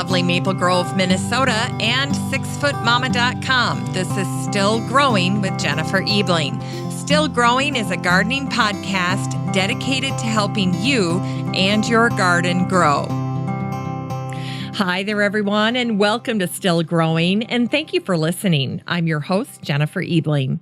lovely Maple Grove, Minnesota, and 6footmama.com. This is Still Growing with Jennifer Ebling. Still Growing is a gardening podcast dedicated to helping you and your garden grow. Hi there, everyone, and welcome to Still Growing, and thank you for listening. I'm your host, Jennifer Ebling,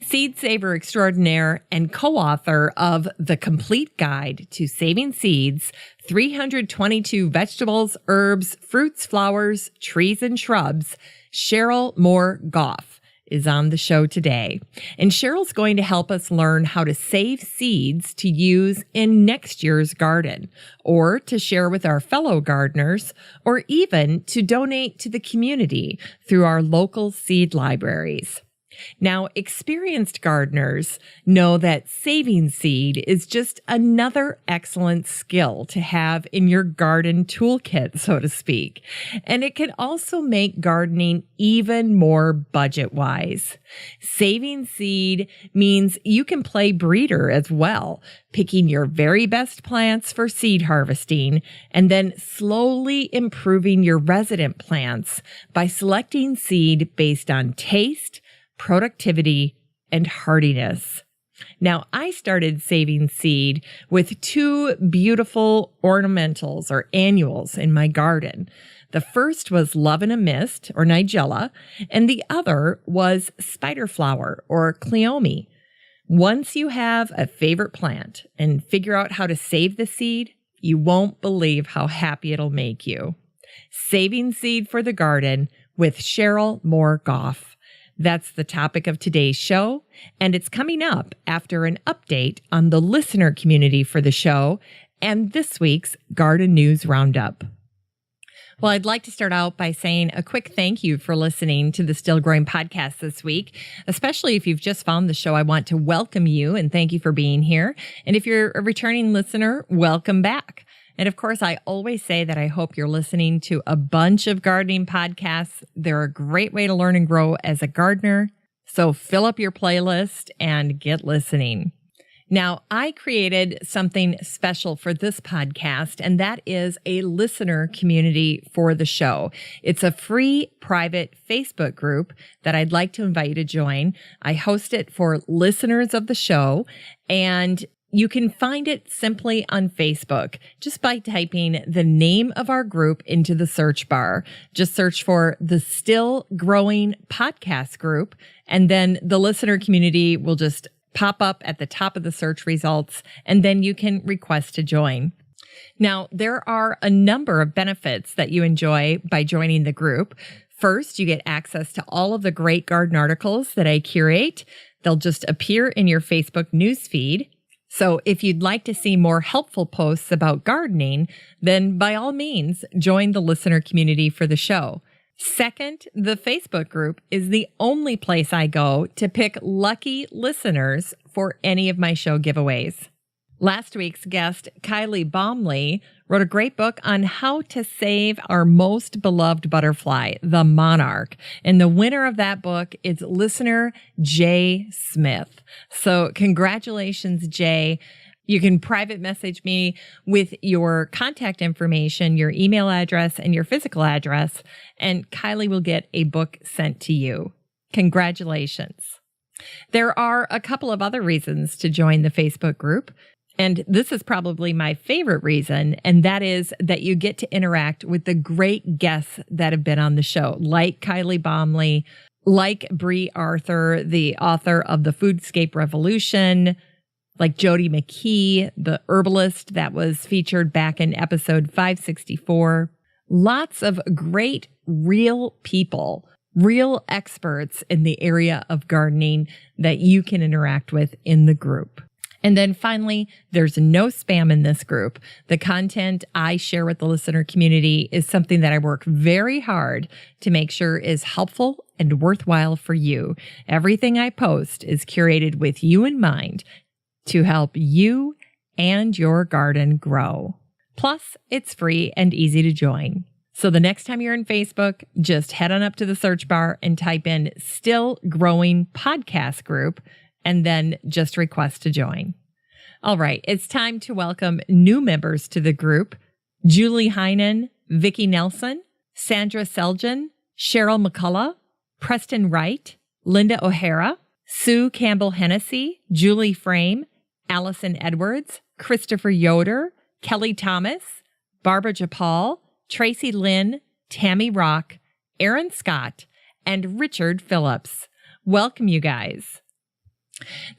seed saver extraordinaire and co-author of The Complete Guide to Saving Seeds, 322 Vegetables, Herbs, Fruits, Flowers, Trees, and Shrubs. Cheryl Moore-Gough is on the show today. And Cheryl's going to help us learn how to save seeds to use in next year's garden, or to share with our fellow gardeners, or even to donate to the community through our local seed libraries. Now, experienced gardeners know that saving seed is just another excellent skill to have in your garden toolkit, so to speak. And it can also make gardening even more budget-wise. Saving seed means you can play breeder as well, picking your very best plants for seed harvesting, and then slowly improving your resident plants by selecting seed based on taste, productivity, and hardiness. Now, I started saving seed with two beautiful ornamentals or annuals in my garden. The first was Love in a Mist, or Nigella, and the other was Spider Flower, or cleome. Once you have a favorite plant and figure out how to save the seed, you won't believe how happy it'll make you. Saving seed for the garden with Cheryl Moore-Gough. That's the topic of today's show, and it's coming up after an update on the listener community for the show and this week's Garden News Roundup. Well, I'd like to start out by saying a quick thank you for listening to the Still Growing podcast this week. Especially if you've just found the show, I want to welcome you and thank you for being here. And if you're a returning listener, welcome back. And of course, I always say that I hope you're listening to a bunch of gardening podcasts. They're a great way to learn and grow as a gardener. So fill up your playlist and get listening. Now, I created something special for this podcast, and that is a listener community for the show. It's a free private Facebook group that I'd like to invite you to join. I host it for listeners of the show, and you can find it simply on Facebook just by typing the name of our group into the search bar. Just search for the Still Growing Podcast Group, and then the listener community will just pop up at the top of the search results, and then you can request to join. Now, there are a number of benefits that you enjoy by joining the group. First, you get access to all of the great garden articles that I curate. They'll just appear in your Facebook newsfeed. So if you'd like to see more helpful posts about gardening, then by all means, join the listener community for the show. Second, the Facebook group is the only place I go to pick lucky listeners for any of my show giveaways. Last week's guest, Kylie Baumley, wrote a great book on how to save our most beloved butterfly, the monarch. And the winner of that book is listener Jay Smith. So congratulations, Jay. You can private message me with your contact information, your email address, and your physical address, and Kylie will get a book sent to you. Congratulations. There are a couple of other reasons to join the Facebook group. And this is probably my favorite reason, and that is that you get to interact with the great guests that have been on the show, like Kylie Baumley, like Bree Arthur, the author of The Foodscape Revolution, like Jody McKee, the herbalist that was featured back in episode 564. Lots of great, real people, real experts in the area of gardening that you can interact with in the group. And then finally, there's no spam in this group. The content I share with the listener community is something that I work very hard to make sure is helpful and worthwhile for you. Everything I post is curated with you in mind to help you and your garden grow. Plus, it's free and easy to join. So the next time you're in Facebook, just head on up to the search bar and type in Still Growing Podcast Group, and then just request to join. All right, it's time to welcome new members to the group. Julie Heinen, Vicki Nelson, Sandra Seljan, Cheryl McCullough, Preston Wright, Linda O'Hara, Sue Campbell-Hennessy, Julie Frame, Allison Edwards, Christopher Yoder, Kelly Thomas, Barbara Japal, Tracy Lynn, Tammy Rock, Aaron Scott, and Richard Phillips. Welcome, you guys.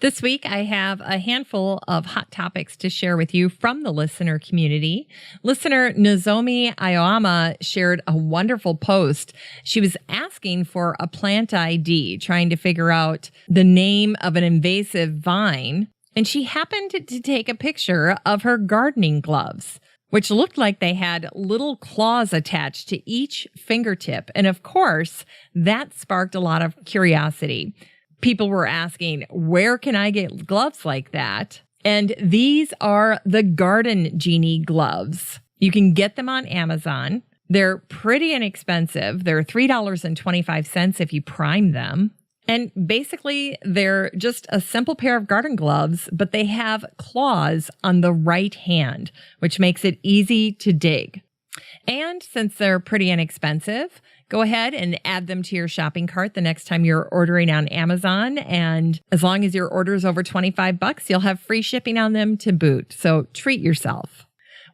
This week, I have a handful of hot topics to share with you from the listener community. Listener Nozomi Aoyama shared a wonderful post. She was asking for a plant ID, trying to figure out the name of an invasive vine, and she happened to take a picture of her gardening gloves, which looked like they had little claws attached to each fingertip. And of course, that sparked a lot of curiosity. People were asking, where can I get gloves like that? And these are the Garden Genie gloves. You can get them on Amazon. They're pretty inexpensive. They're $3.25 if you prime them. And basically, they're just a simple pair of garden gloves, but they have claws on the right hand, which makes it easy to dig. And since they're pretty inexpensive, go ahead and add them to your shopping cart the next time you're ordering on Amazon. And as long as your order is over $25, you'll have free shipping on them to boot. So treat yourself.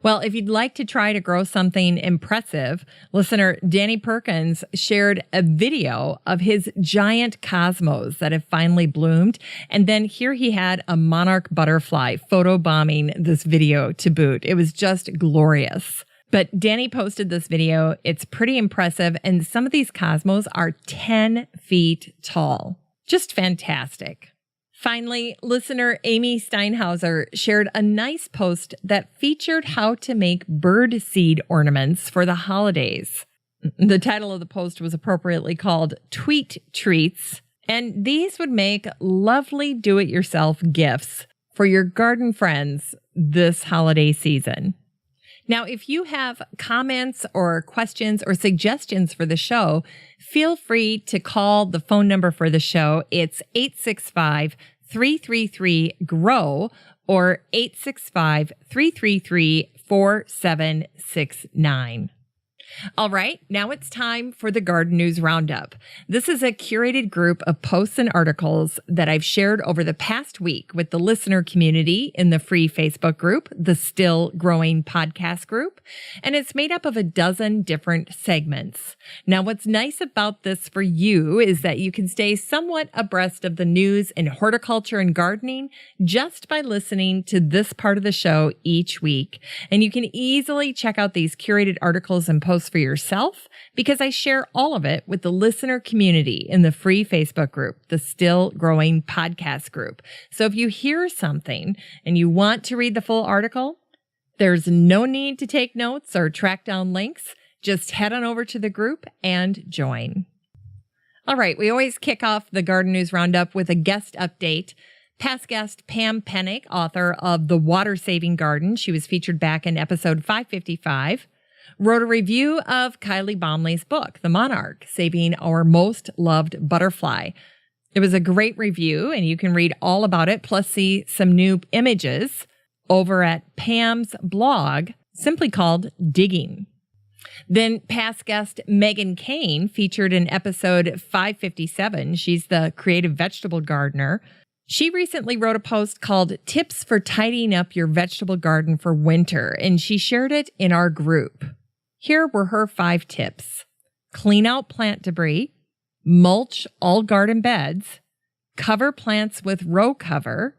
Well, if you'd like to try to grow something impressive, listener Danny Perkins shared a video of his giant cosmos that have finally bloomed. And then here he had a monarch butterfly photobombing this video to boot. It was just glorious. But Danny posted this video. It's pretty impressive. And some of these cosmos are 10 feet tall. Just fantastic. Finally, listener Amy Steinhauser shared a nice post that featured how to make bird seed ornaments for the holidays. The title of the post was appropriately called Tweet Treats. And these would make lovely do-it-yourself gifts for your garden friends this holiday season. Now, if you have comments or questions or suggestions for the show, feel free to call the phone number for the show. It's 865-333-GROW or 865-333-4769. All right, now it's time for the Garden News Roundup. This is a curated group of posts and articles that I've shared over the past week with the listener community in the free Facebook group, the Still Growing Podcast group, and it's made up of a dozen different segments. Now, what's nice about this for you is that you can stay somewhat abreast of the news in horticulture and gardening just by listening to this part of the show each week. And you can easily check out these curated articles and posts for yourself because I share all of it with the listener community in the free Facebook group, the Still Growing Podcast group. So if you hear something and you want to read the full article, there's no need to take notes or track down links. Just head on over to the group and join. All right, we always kick off the Garden News Roundup with a guest update. Past guest Pam Pennick, author of The Water Saving Garden, she was featured back in episode 555, wrote a review of Kylie Baumley's book, The Monarch, Saving Our Most Loved Butterfly. It was a great review, and you can read all about it, plus see some new images over at Pam's blog, simply called Digging. Then past guest Megan Kane, featured in episode 557. She's the creative vegetable gardener. She recently wrote a post called Tips for Tidying Up Your Vegetable Garden for Winter, and she shared it in our group. Here were her 5 tips. Clean out plant debris, mulch all garden beds, cover plants with row cover.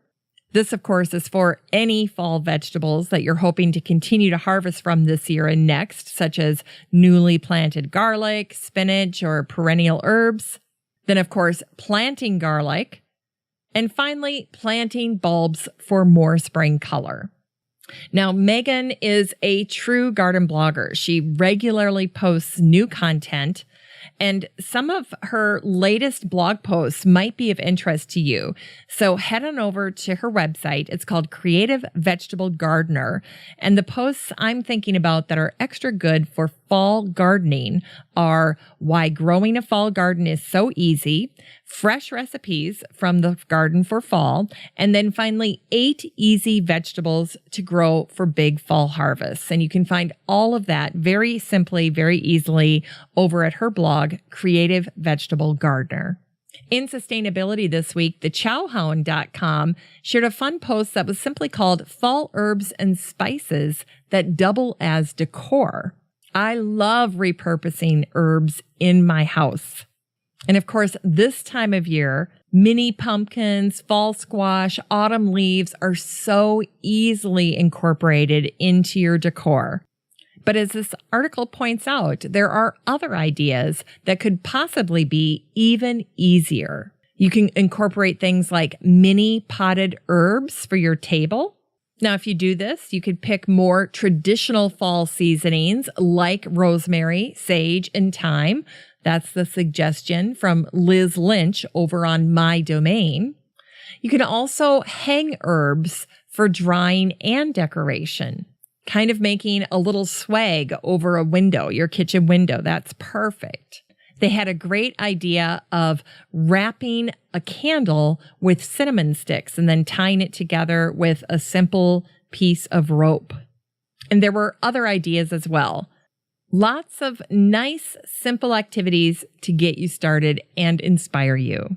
This, of course, is for any fall vegetables that you're hoping to continue to harvest from this year and next, such as newly planted garlic, spinach, or perennial herbs. Then, of course, planting garlic. And finally, planting bulbs for more spring color. Now, Megan is a true garden blogger. She regularly posts new content, and some of her latest blog posts might be of interest to you. So head on over to her website. It's called Creative Vegetable Gardener. And the posts I'm thinking about that are extra good for fall gardening are why growing a fall garden is so easy, fresh recipes from the garden for fall, and then finally 8 easy vegetables to grow for big fall harvests. And you can find all of that very simply, very easily over at her blog, Creative Vegetable Gardener. In sustainability this week, thechowhound.com shared a fun post that was simply called Fall Herbs and Spices That Double as Decor. I love repurposing herbs in my house. And of course, this time of year, mini pumpkins, fall squash, autumn leaves are so easily incorporated into your decor. But as this article points out, there are other ideas that could possibly be even easier. You can incorporate things like mini potted herbs for your table. Now, if you do this, you could pick more traditional fall seasonings like rosemary, sage, and thyme. That's the suggestion from Liz Lynch over on My Domain. You can also hang herbs for drying and decoration. Kind of making a little swag over a window, your kitchen window. That's perfect. They had a great idea of wrapping a candle with cinnamon sticks and then tying it together with a simple piece of rope. And there were other ideas as well. Lots of nice, simple activities to get you started and inspire you.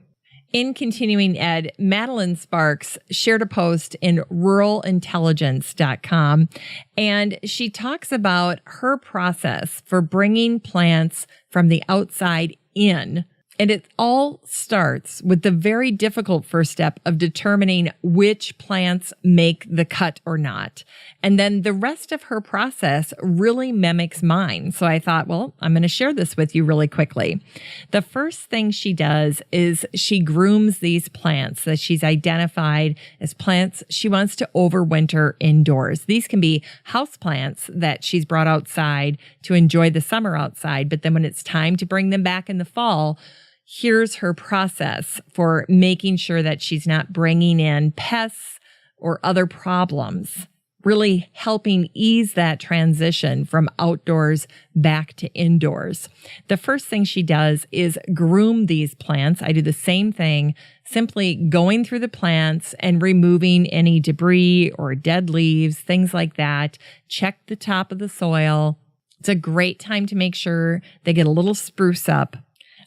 In continuing ed, Madeline Sparks shared a post in ruralintelligence.com, and she talks about her process for bringing plants from the outside in. And it all starts with the very difficult first step of determining which plants make the cut or not. And then the rest of her process really mimics mine. So I thought, well, I'm going to share this with you really quickly. The first thing she does is she grooms these plants that she's identified as plants she wants to overwinter indoors. These can be house plants that she's brought outside to enjoy the summer outside. But then when it's time to bring them back in the fall, here's her process for making sure that she's not bringing in pests or other problems, really helping ease that transition from outdoors back to indoors. The first thing she does is groom these plants. I do the same thing, simply going through the plants and removing any debris or dead leaves, things like that. Check the top of the soil. It's a great time to make sure they get a little spruce up.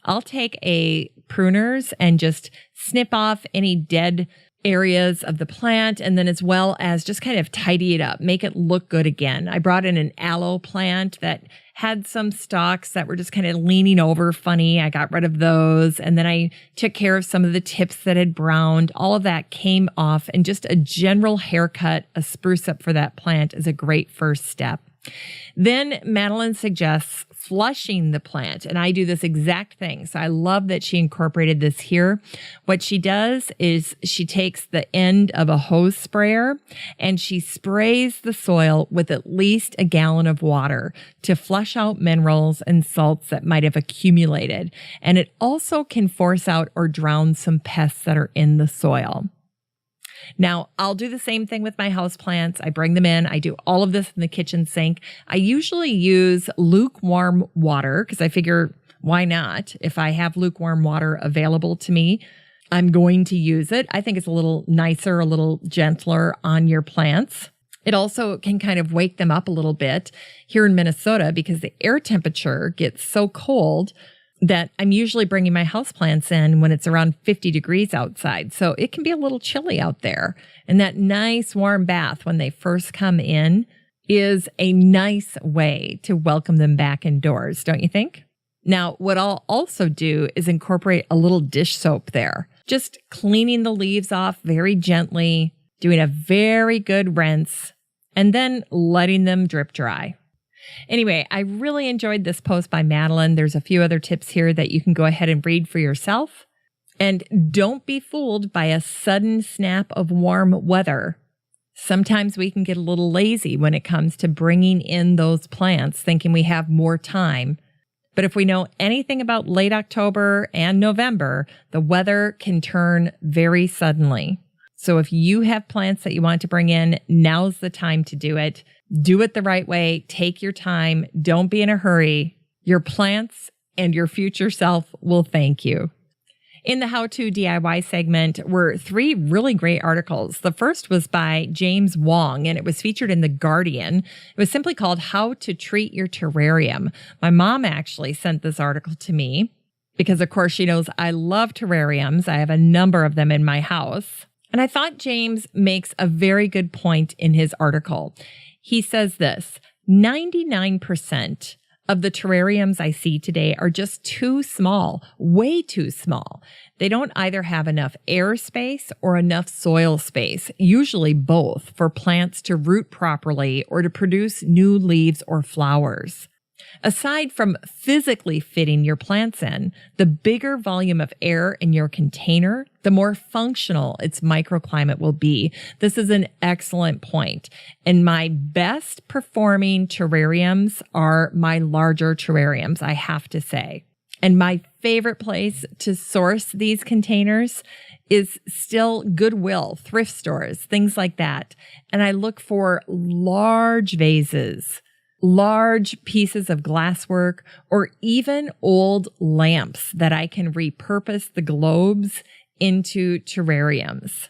I'll take a pruners and just snip off any dead areas of the plant, and then as well as just kind of tidy it up, make it look good again. I brought in an aloe plant that had some stalks that were just kind of leaning over funny. I got rid of those, and then I took care of some of the tips that had browned. All of that came off, and just a general haircut, a spruce up for that plant is a great first step. Then Madeline suggests flushing the plant, and I do this exact thing. So I love that she incorporated this here. What she does is she takes the end of a hose sprayer and she sprays the soil with at least a gallon of water to flush out minerals and salts that might have accumulated. And it also can force out or drown some pests that are in the soil. Now, I'll do the same thing with my houseplants. I bring them in. I do all of this in the kitchen sink. I usually use lukewarm water because I figure, why not? If I have lukewarm water available to me, I'm going to use it. I think it's a little nicer, a little gentler on your plants. It also can kind of wake them up a little bit here in Minnesota because the air temperature gets so cold that I'm usually bringing my houseplants in when it's around 50 degrees outside. So it can be a little chilly out there. And that nice warm bath when they first come in is a nice way to welcome them back indoors, don't you think? Now, what I'll also do is incorporate a little dish soap there. Just cleaning the leaves off very gently, doing a very good rinse, and then letting them drip dry. Anyway, I really enjoyed this post by Madeline. There's a few other tips here that you can go ahead and read for yourself. And don't be fooled by a sudden snap of warm weather. Sometimes we can get a little lazy when it comes to bringing in those plants, thinking we have more time. But if we know anything about late October and November, the weather can turn very suddenly. So if you have plants that you want to bring in, now's the time to do it. Do it the right way. Take your time. Don't be in a hurry. Your plants and your future self will thank you. In the How to DIY segment were 3 really great articles. The first was by James Wong, and it was featured in The Guardian. It was simply called How to Treat Your Terrarium. My mom actually sent this article to me because, of course, she knows I love terrariums. I have a number of them in my house. And I thought James makes a very good point in his article. He says this, 99% of the terrariums I see today are just too small, way too small. They don't either have enough air space or enough soil space, usually both, for plants to root properly or to produce new leaves or flowers. Aside from physically fitting your plants in, the bigger volume of air in your container, the more functional its microclimate will be. This is an excellent point. And my best performing terrariums are my larger terrariums, I have to say. And my favorite place to source these containers is still Goodwill, thrift stores, things like that. And I look for large vases, large pieces of glasswork, or even old lamps that I can repurpose the globes into terrariums.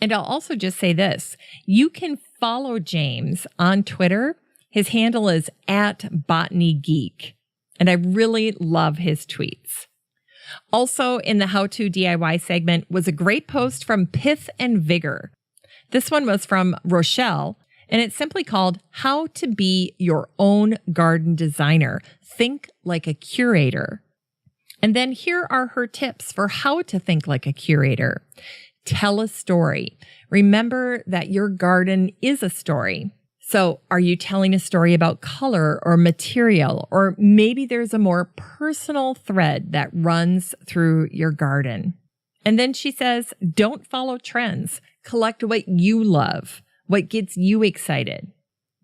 And I'll also just say this, you can follow James on Twitter. His handle is @BotanyGeek, and I really love his tweets. Also in the How to DIY segment was a great post from Pith and Vigor. This one was from Rochelle, and it's simply called How to Be Your Own Garden Designer. Think like a curator. And then here are her tips for how to think like a curator. Tell a story. Remember that your garden is a story. So are you telling a story about color or material, or maybe there's a more personal thread that runs through your garden? And then she says, don't follow trends. Collect what you love, what gets you excited.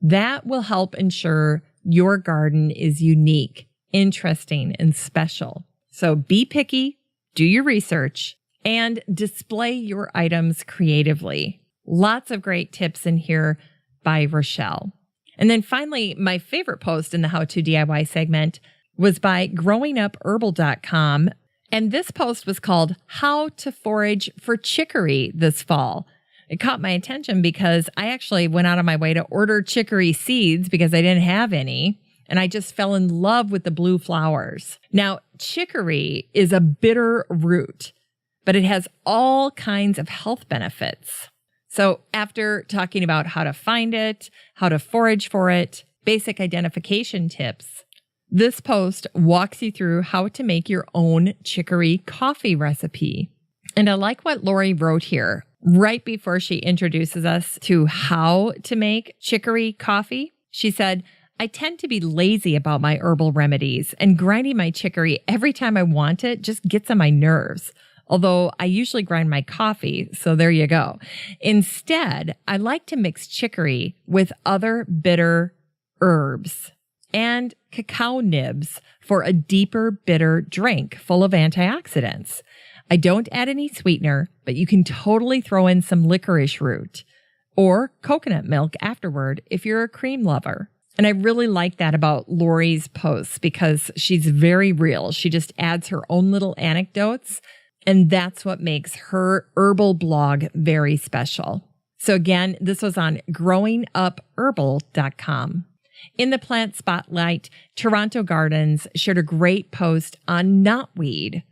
That will help ensure your garden is unique, interesting, and special. So be picky, do your research, and display your items creatively. Lots of great tips in here by Rochelle. And then finally, my favorite post in the How to DIY segment was by growingupherbal.com. And this post was called How to Forage for Chicory This Fall. It caught my attention because I actually went out of my way to order chicory seeds because I didn't have any. And I just fell in love with the blue flowers. Now, chicory is a bitter root, but it has all kinds of health benefits. So after talking about how to find it, how to forage for it, basic identification tips, this post walks you through how to make your own chicory coffee recipe. And I like what Lori wrote here right before she introduces us to how to make chicory coffee. She said, I tend to be lazy about my herbal remedies, and grinding my chicory every time I want it just gets on my nerves. Although I usually grind my coffee, so there you go. Instead, I like to mix chicory with other bitter herbs and cacao nibs for a deeper bitter drink full of antioxidants. I don't add any sweetener, but you can totally throw in some licorice root or coconut milk afterward if you're a cream lover. And I really like that about Lori's posts because she's very real. She just adds her own little anecdotes, and that's what makes her herbal blog very special. So again, this was on growingupherbal.com. In the plant spotlight, Toronto Gardens shared a great post on knotweed.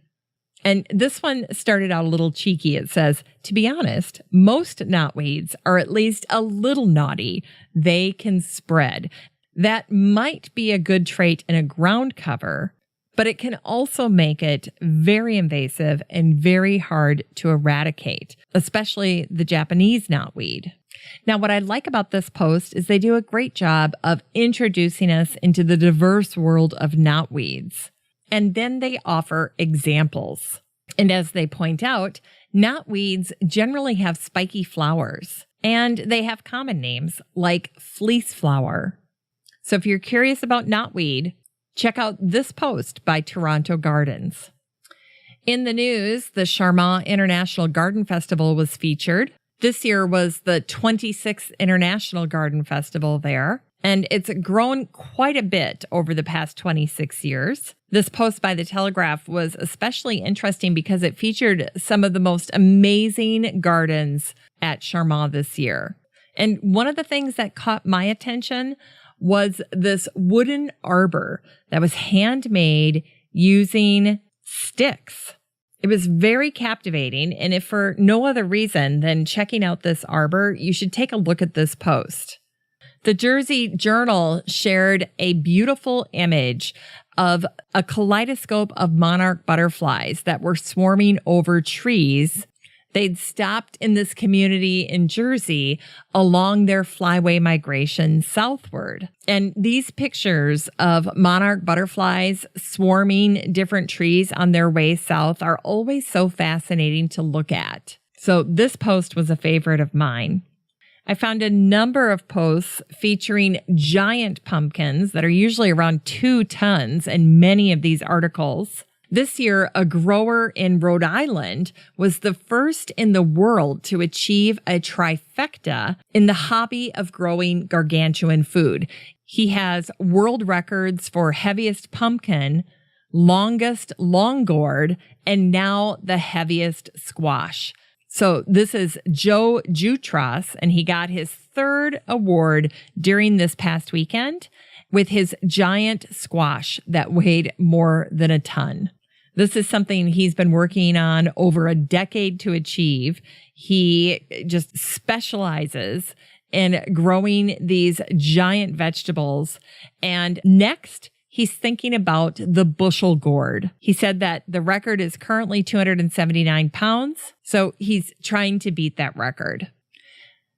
And this one started out a little cheeky. It says, to be honest, most knotweeds are at least a little knotty. They can spread. That might be a good trait in a ground cover, but it can also make it very invasive and very hard to eradicate, especially the Japanese knotweed. Now, what I like about this post is they do a great job of introducing us into the diverse world of knotweeds. And then they offer examples. And as they point out, knotweeds generally have spiky flowers, and they have common names like fleece flower. So if you're curious about knotweed, check out this post by Toronto Gardens. In the news, the Charmant International Garden Festival was featured. This year was the 26th International Garden Festival there. And it's grown quite a bit over the past 26 years. This post by The Telegraph was especially interesting because it featured some of the most amazing gardens at Charmant this year. And one of the things that caught my attention was this wooden arbor that was handmade using sticks. It was very captivating, and if for no other reason than checking out this arbor, you should take a look at this post. The Jersey Journal shared a beautiful image of a kaleidoscope of monarch butterflies that were swarming over trees. They'd stopped in this community in Jersey along their flyway migration southward. And these pictures of monarch butterflies swarming different trees on their way south are always so fascinating to look at. So this post was a favorite of mine. I found a number of posts featuring giant pumpkins that are usually around 2 tons in many of these articles. This year, a grower in Rhode Island was the first in the world to achieve a trifecta in the hobby of growing gargantuan food. He has world records for heaviest pumpkin, longest long gourd, and now the heaviest squash. So this is Joe Jutras, and he got his 3rd award during this past weekend with his giant squash that weighed more than a ton. This is something he's been working on over a decade to achieve. He just specializes in growing these giant vegetables. And next, he's thinking about the bushel gourd. He said that the record is currently 279 pounds, so he's trying to beat that record.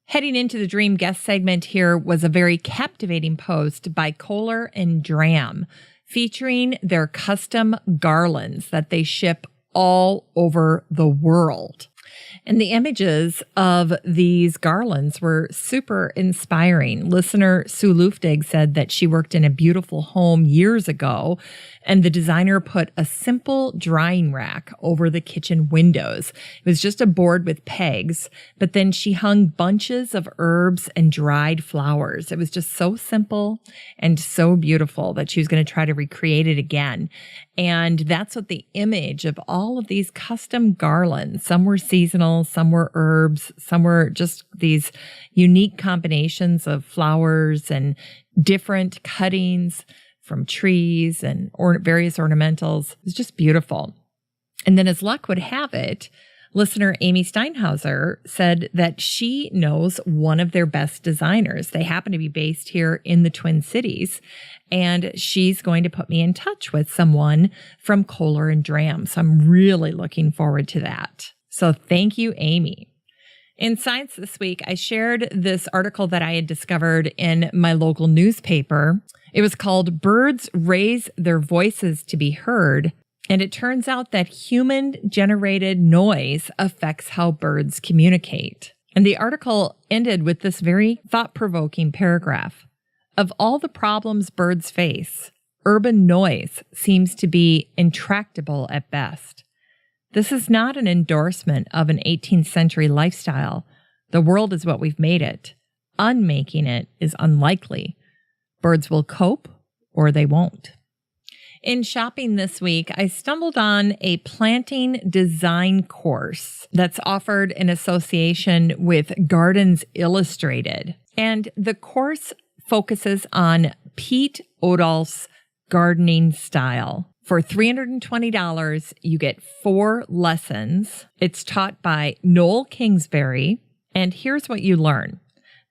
Heading into the Dream Guest segment here was a very captivating post by Kohler and Dram, featuring their custom garlands that they ship all over the world. And the images of these garlands were super inspiring. Listener Sue Luftig said that she worked in a beautiful home years ago, and the designer put a simple drying rack over the kitchen windows. It was just a board with pegs, but then she hung bunches of herbs and dried flowers. It was just so simple and so beautiful that she was going to try to recreate it again. And that's what the image of all of these custom garlands, some were seasonal, some were herbs, some were just these unique combinations of flowers and different cuttings from trees and various ornamentals. It was just beautiful. And then as luck would have it, listener Amy Steinhauser said that she knows one of their best designers. They happen to be based here in the Twin Cities, and she's going to put me in touch with someone from Kohler and Dram. So I'm really looking forward to that. So thank you, Amy. In Science this week, I shared this article that I had discovered in my local newspaper. It was called Birds Raise Their Voices to Be Heard. And it turns out that human-generated noise affects how birds communicate. And the article ended with this very thought-provoking paragraph. Of all the problems birds face, urban noise seems to be intractable at best. This is not an endorsement of an 18th century lifestyle. The world is what we've made it. Unmaking it is unlikely. Birds will cope or they won't. In shopping this week, I stumbled on a planting design course that's offered in association with Gardens Illustrated. And the course focuses on Pete Odolph's gardening style. For $320, you get 4 lessons. It's taught by Noel Kingsbury. And here's what you learn.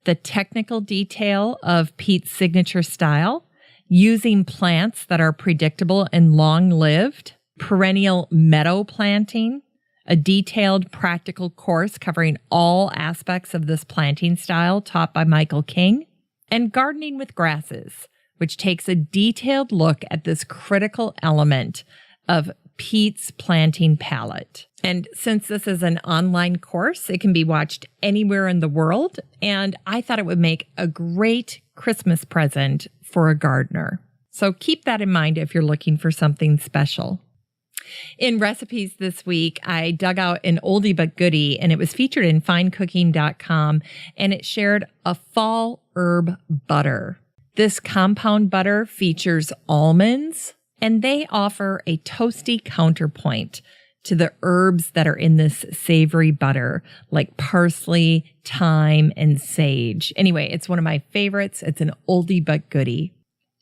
The technical detail of Pete's signature style, using plants that are predictable and long-lived, perennial meadow planting, a detailed practical course covering all aspects of this planting style taught by Michael King, and gardening with grasses, which takes a detailed look at this critical element of Pete's planting palette. And since this is an online course, it can be watched anywhere in the world, and I thought it would make a great Christmas present for a gardener. So keep that in mind if you're looking for something special. In recipes this week, I dug out an oldie but goodie, and it was featured in finecooking.com, and it shared a fall herb butter. This compound butter features almonds, and they offer a toasty counterpoint to the herbs that are in this savory butter, like parsley, thyme, and sage. Anyway, it's one of my favorites. It's an oldie but goodie.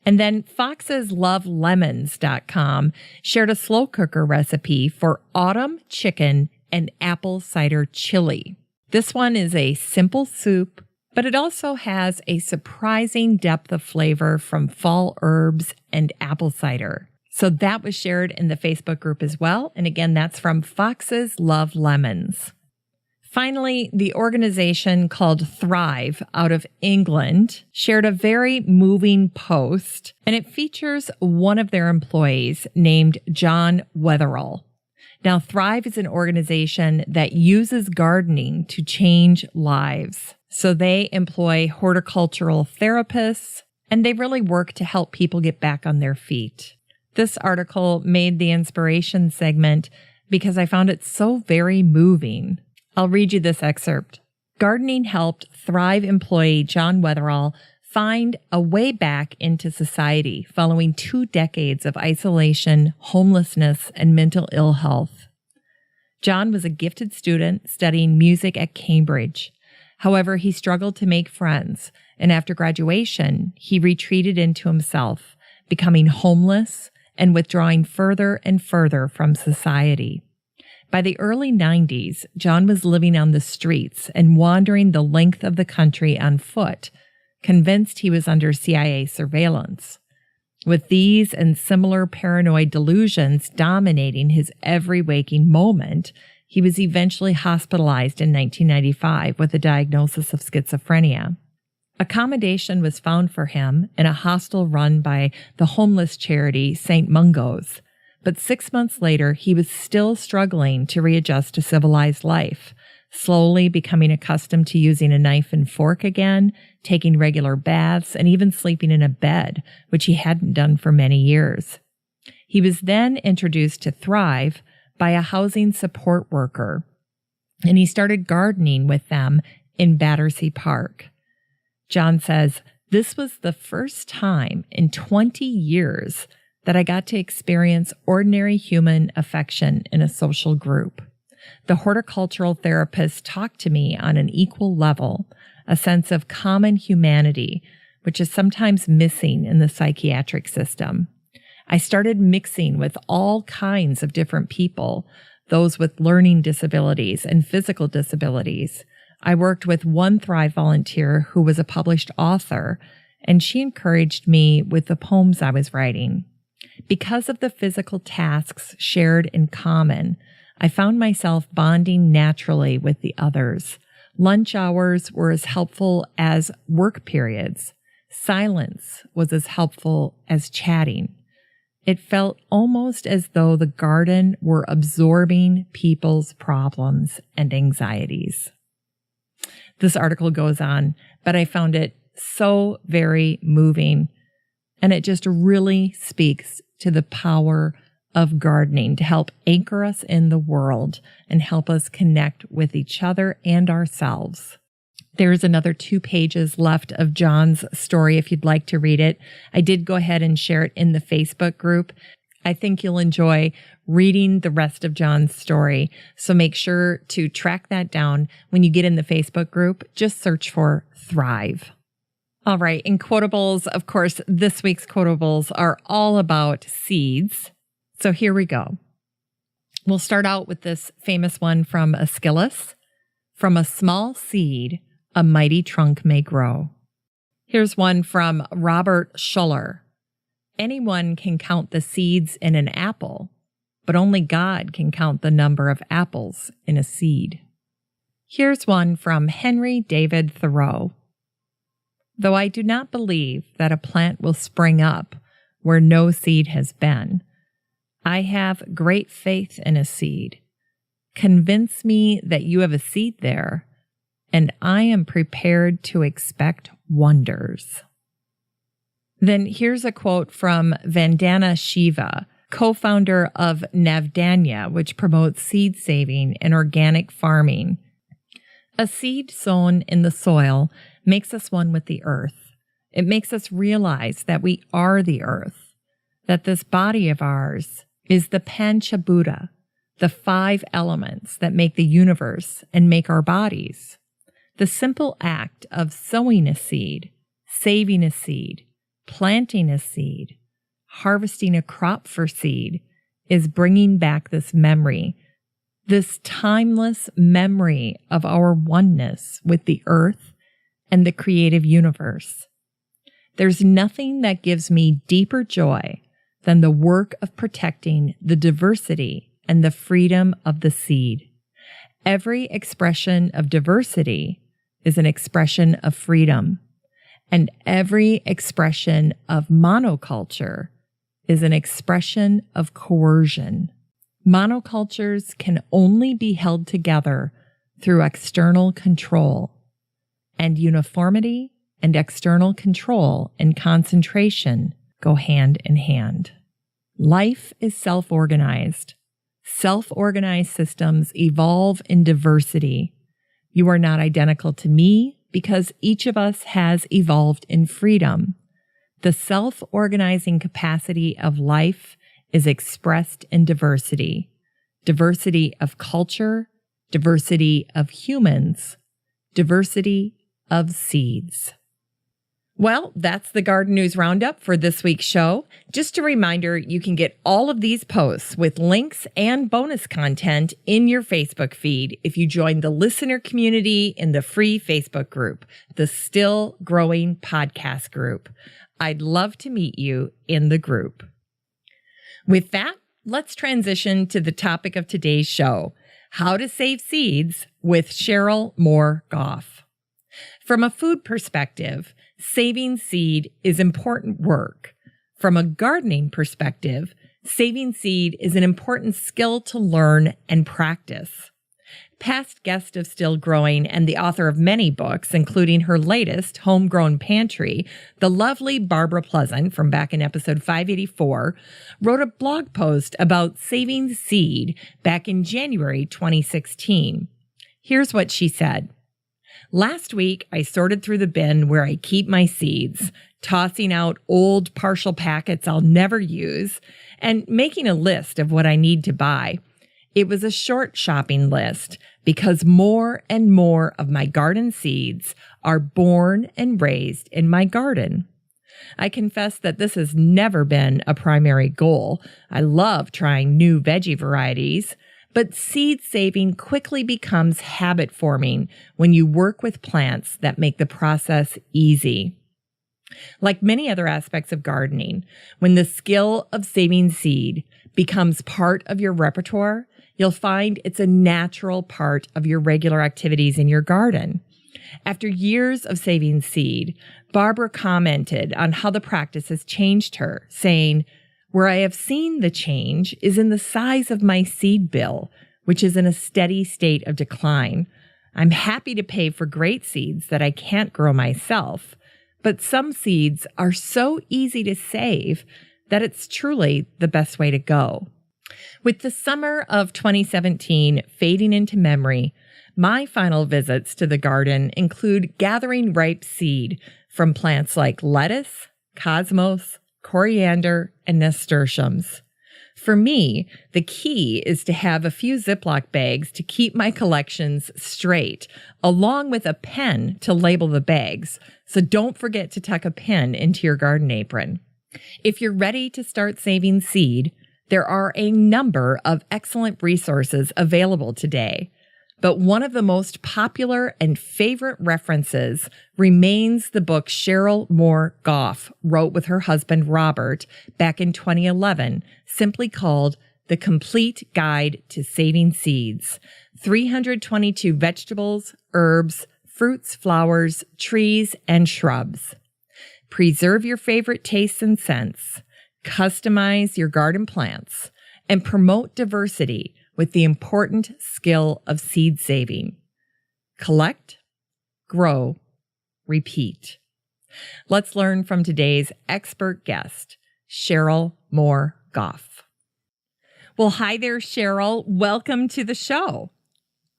And then foxeslovelemons.com shared a slow cooker recipe for autumn chicken and apple cider chili. This one is a simple soup, but it also has a surprising depth of flavor from fall herbs and apple cider. So that was shared in the Facebook group as well. And again, that's from Foxes Love Lemons. Finally, the organization called Thrive out of England shared a very moving post, and it features one of their employees named John Wetherall. Now, Thrive is an organization that uses gardening to change lives. So they employ horticultural therapists, and they really work to help people get back on their feet. This article made the inspiration segment because I found it so very moving. I'll read you this excerpt. Gardening helped Thrive employee John Wetherall find a way back into society following 2 decades of isolation, homelessness, and mental ill health. John was a gifted student studying music at Cambridge. However, he struggled to make friends, and after graduation, he retreated into himself, becoming homeless and withdrawing further and further from society. By the early 90s, John was living on the streets and wandering the length of the country on foot, convinced he was under CIA surveillance. With these and similar paranoid delusions dominating his every waking moment, he was eventually hospitalized in 1995 with a diagnosis of schizophrenia. Accommodation was found for him in a hostel run by the homeless charity St. Mungo's. But 6 months later, he was still struggling to readjust to civilized life, slowly becoming accustomed to using a knife and fork again, taking regular baths, and even sleeping in a bed, which he hadn't done for many years. He was then introduced to Thrive by a housing support worker, and he started gardening with them in Battersea Park. John says, "This was the first time in 20 years that I got to experience ordinary human affection in a social group. The horticultural therapist talked to me on an equal level, a sense of common humanity, which is sometimes missing in the psychiatric system. I started mixing with all kinds of different people, those with learning disabilities and physical disabilities. I worked with one Thrive volunteer who was a published author, and she encouraged me with the poems I was writing. Because of the physical tasks shared in common, I found myself bonding naturally with the others. Lunch hours were as helpful as work periods. Silence was as helpful as chatting. It felt almost as though the garden were absorbing people's problems and anxieties." This article goes on, but I found it so very moving. And it just really speaks to the power of gardening to help anchor us in the world and help us connect with each other and ourselves. There's another 2 pages left of John's story if you'd like to read it. I did go ahead and share it in the Facebook group. I think you'll enjoy reading the rest of John's story. So make sure to track that down when you get in the Facebook group. Just search for Thrive. All right, in quotables, of course, this week's quotables are all about seeds. So here we go. We'll start out with this famous one from Aeschylus. "From a small seed, a mighty trunk may grow." Here's one from Robert Schuller. "Anyone can count the seeds in an apple, but only God can count the number of apples in a seed." Here's one from Henry David Thoreau. "Though I do not believe that a plant will spring up where no seed has been, I have great faith in a seed. Convince me that you have a seed there, and I am prepared to expect wonders." Then here's a quote from Vandana Shiva, co-founder of Navdanya, which promotes seed saving and organic farming. "A seed sown in the soil makes us one with the earth. It makes us realize that we are the earth, that this body of ours is the Panchabhuta, the 5 elements that make the universe and make our bodies. The simple act of sowing a seed, saving a seed, planting a seed, harvesting a crop for seed is bringing back this memory, this timeless memory of our oneness with the earth and the creative universe. There's nothing that gives me deeper joy than the work of protecting the diversity and the freedom of the seed. Every expression of diversity is an expression of freedom, and every expression of monoculture is an expression of coercion. Monocultures can only be held together through external control, and uniformity and external control and concentration go hand in hand. Life is self-organized. Self-organized systems evolve in diversity. You are not identical to me because each of us has evolved in freedom. The self-organizing capacity of life is expressed in diversity. Diversity of culture, diversity of humans, diversity of seeds. Well, that's the Garden News Roundup for this week's show. Just a reminder, you can get all of these posts with links and bonus content in your Facebook feed if you join the listener community in the free Facebook group, the Still Growing Podcast group. I'd love to meet you in the group. With that, let's transition to the topic of today's show, how to save seeds with Cheryl Moore-Gough. From a food perspective, saving seed is important work. From a gardening perspective, saving seed is an important skill to learn and practice. Past guest of Still Growing and the author of many books, including her latest, Homegrown Pantry, the lovely Barbara Pleasant from back in episode 584, wrote a blog post about saving seed back in January 2016. Here's what she said. Last week, I sorted through the bin where I keep my seeds, tossing out old partial packets I'll never use, and making a list of what I need to buy. It was a short shopping list because more and more of my garden seeds are born and raised in my garden. I confess that this has never been a primary goal. I love trying new veggie varieties, but seed saving quickly becomes habit forming when you work with plants that make the process easy. Like many other aspects of gardening, when the skill of saving seed becomes part of your repertoire, you'll find it's a natural part of your regular activities in your garden. After years of saving seed, Barbara commented on how the practice has changed her, saying, "Where I have seen the change is in the size of my seed bill, which is in a steady state of decline. I'm happy to pay for great seeds that I can't grow myself, but some seeds are so easy to save that it's truly the best way to go." With the summer of 2017 fading into memory, my final visits to the garden include gathering ripe seed from plants like lettuce, cosmos, coriander, and nasturtiums. For me, the key is to have a few Ziploc bags to keep my collections straight, along with a pen to label the bags. So don't forget to tuck a pen into your garden apron. If you're ready to start saving seed, there are a number of excellent resources available today. But one of the most popular and favorite references remains the book Cheryl Moore-Gough wrote with her husband Robert back in 2011, simply called The Complete Guide to Saving Seeds, 322 vegetables, herbs, fruits, flowers, trees, and shrubs. Preserve your favorite tastes and scents, customize your garden plants, and promote diversity with the important skill of seed saving. Collect, grow, repeat. Let's learn from today's expert guest, Cheryl Moore-Gough. Well, hi there, Cheryl. Welcome to the show.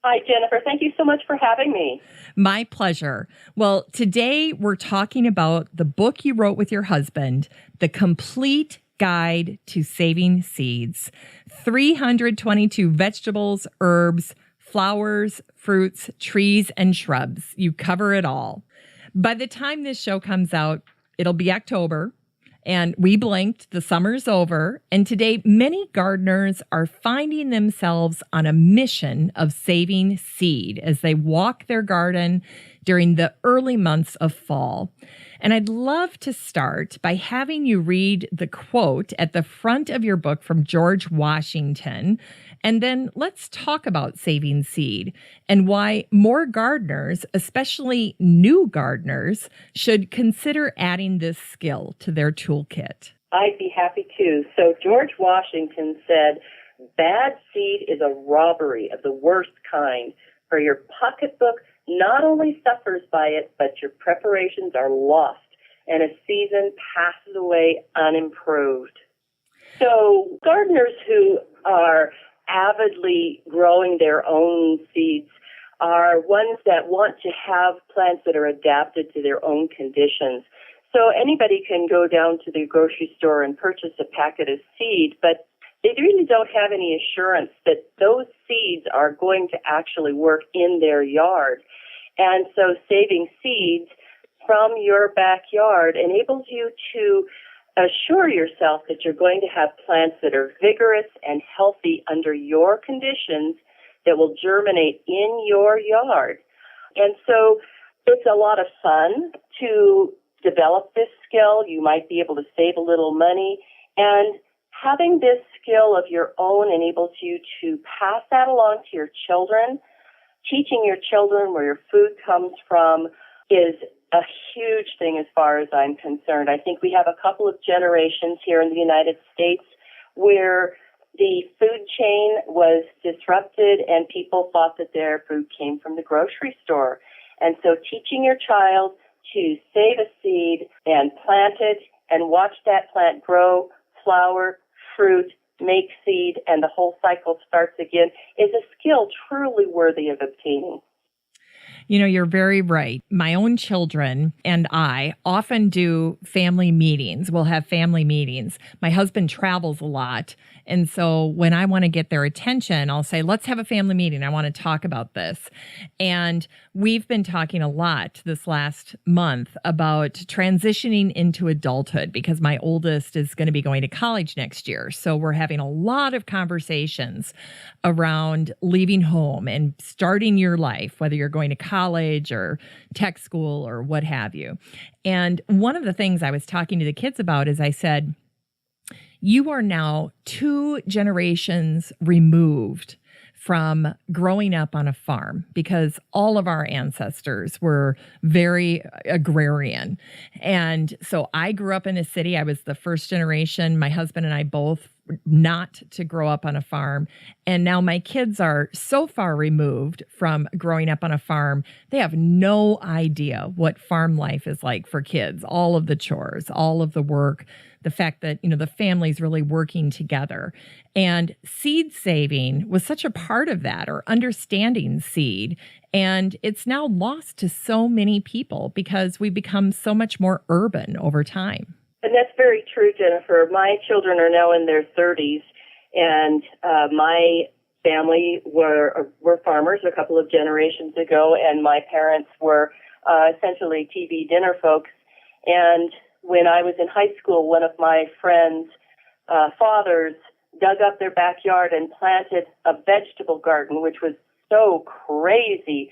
Hi, Jennifer. Thank you so much for having me. My pleasure. Well, today we're talking about the book you wrote with your husband, The Complete Guide to Saving Seeds, 322 vegetables, herbs, flowers, fruits, trees, and shrubs. You cover it all. By the time this show comes out, it'll be October. And we blinked, the summer's over, and today many gardeners are finding themselves on a mission of saving seed as they walk their garden during the early months of fall. And I'd love to start by having you read the quote at the front of your book from George Washington, and then let's talk about saving seed and why more gardeners, especially new gardeners, should consider adding this skill to their toolkit. I'd be happy to. So George Washington said, "Bad seed is a robbery of the worst kind, for your pocketbook not only suffers by it, but your preparations are lost, and a season passes away unimproved." So gardeners who are avidly growing their own seeds are ones that want to have plants that are adapted to their own conditions. So anybody can go down to the grocery store and purchase a packet of seed, but they really don't have any assurance that those seeds are going to actually work in their yard. And so saving seeds from your backyard enables you to assure yourself that you're going to have plants that are vigorous and healthy under your conditions that will germinate in your yard. And so it's a lot of fun to develop this skill. You might be able to save a little money. And having this skill of your own enables you to pass that along to your children. Teaching your children where your food comes from is a huge thing as far as I'm concerned. I think we have a couple of generations here in the United States where the food chain was disrupted and people thought that their food came from the grocery store. And so teaching your child to save a seed and plant it and watch that plant grow, flower, fruit, make seed, and the whole cycle starts again is a skill truly worthy of obtaining. You know, you're very right. My own children and I often do family meetings. We'll have family meetings. My husband travels a lot. And so when I want to get their attention, I'll say, let's have a family meeting. I want to talk about this. And we've been talking a lot this last month about transitioning into adulthood because my oldest is going to be going to college next year. So we're having a lot of conversations around leaving home and starting your life, whether you're going to college or tech school or what have you. And one of the things I was talking to the kids about is I said, you are now 2 generations removed from growing up on a farm because all of our ancestors were very agrarian. And so I grew up in a city. I was the first generation, my husband and I both, not to grow up on a farm. And now my kids are so far removed from growing up on a farm, they have no idea what farm life is like for kids, all of the chores, all of the work, the fact that, you know, the family's really working together. And seed saving was such a part of that, or understanding seed. And it's now lost to so many people because we've become so much more urban over time. And that's very true, Jennifer. My children are now in their 30s, and my family were farmers a couple of generations ago, and my parents were essentially TV dinner folks. And when I was in high school, one of my friends' fathers dug up their backyard and planted a vegetable garden, which was so crazy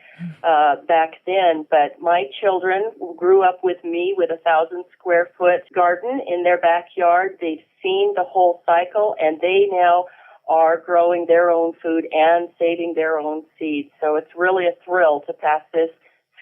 back then. But my children grew up with me with a 1,000 square foot garden in their backyard. They've seen the whole cycle, and they now are growing their own food and saving their own seeds. So it's really a thrill to pass this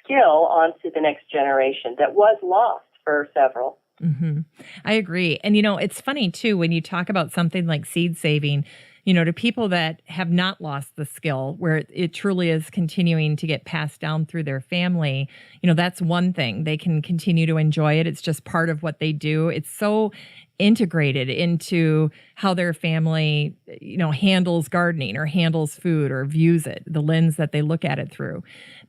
skill on to the next generation that was lost for several. Mm-hmm. I agree. And, you know, it's funny, too, when you talk about something like seed saving, you know, to people that have not lost the skill, where it truly is continuing to get passed down through their family, you know, that's one thing. They can continue to enjoy it. It's just part of what they do. It's so integrated into how their family, handles gardening or handles food or views it, the lens that they look at it through.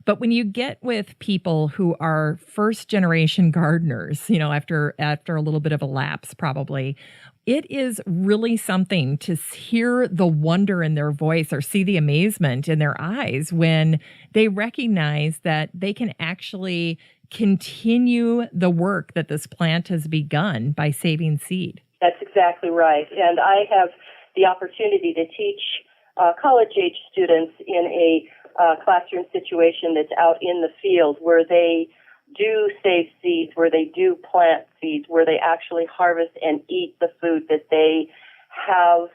But when you get with people who are first generation gardeners, after a little bit of a lapse, probably, it is really something to hear the wonder in their voice or see the amazement in their eyes when they recognize that they can actually continue the work that this plant has begun by saving seed. That's exactly right. And I have the opportunity to teach college-age students in a classroom situation that's out in the field where they do save seeds, where they do plant seeds, where they actually harvest and eat the food that they have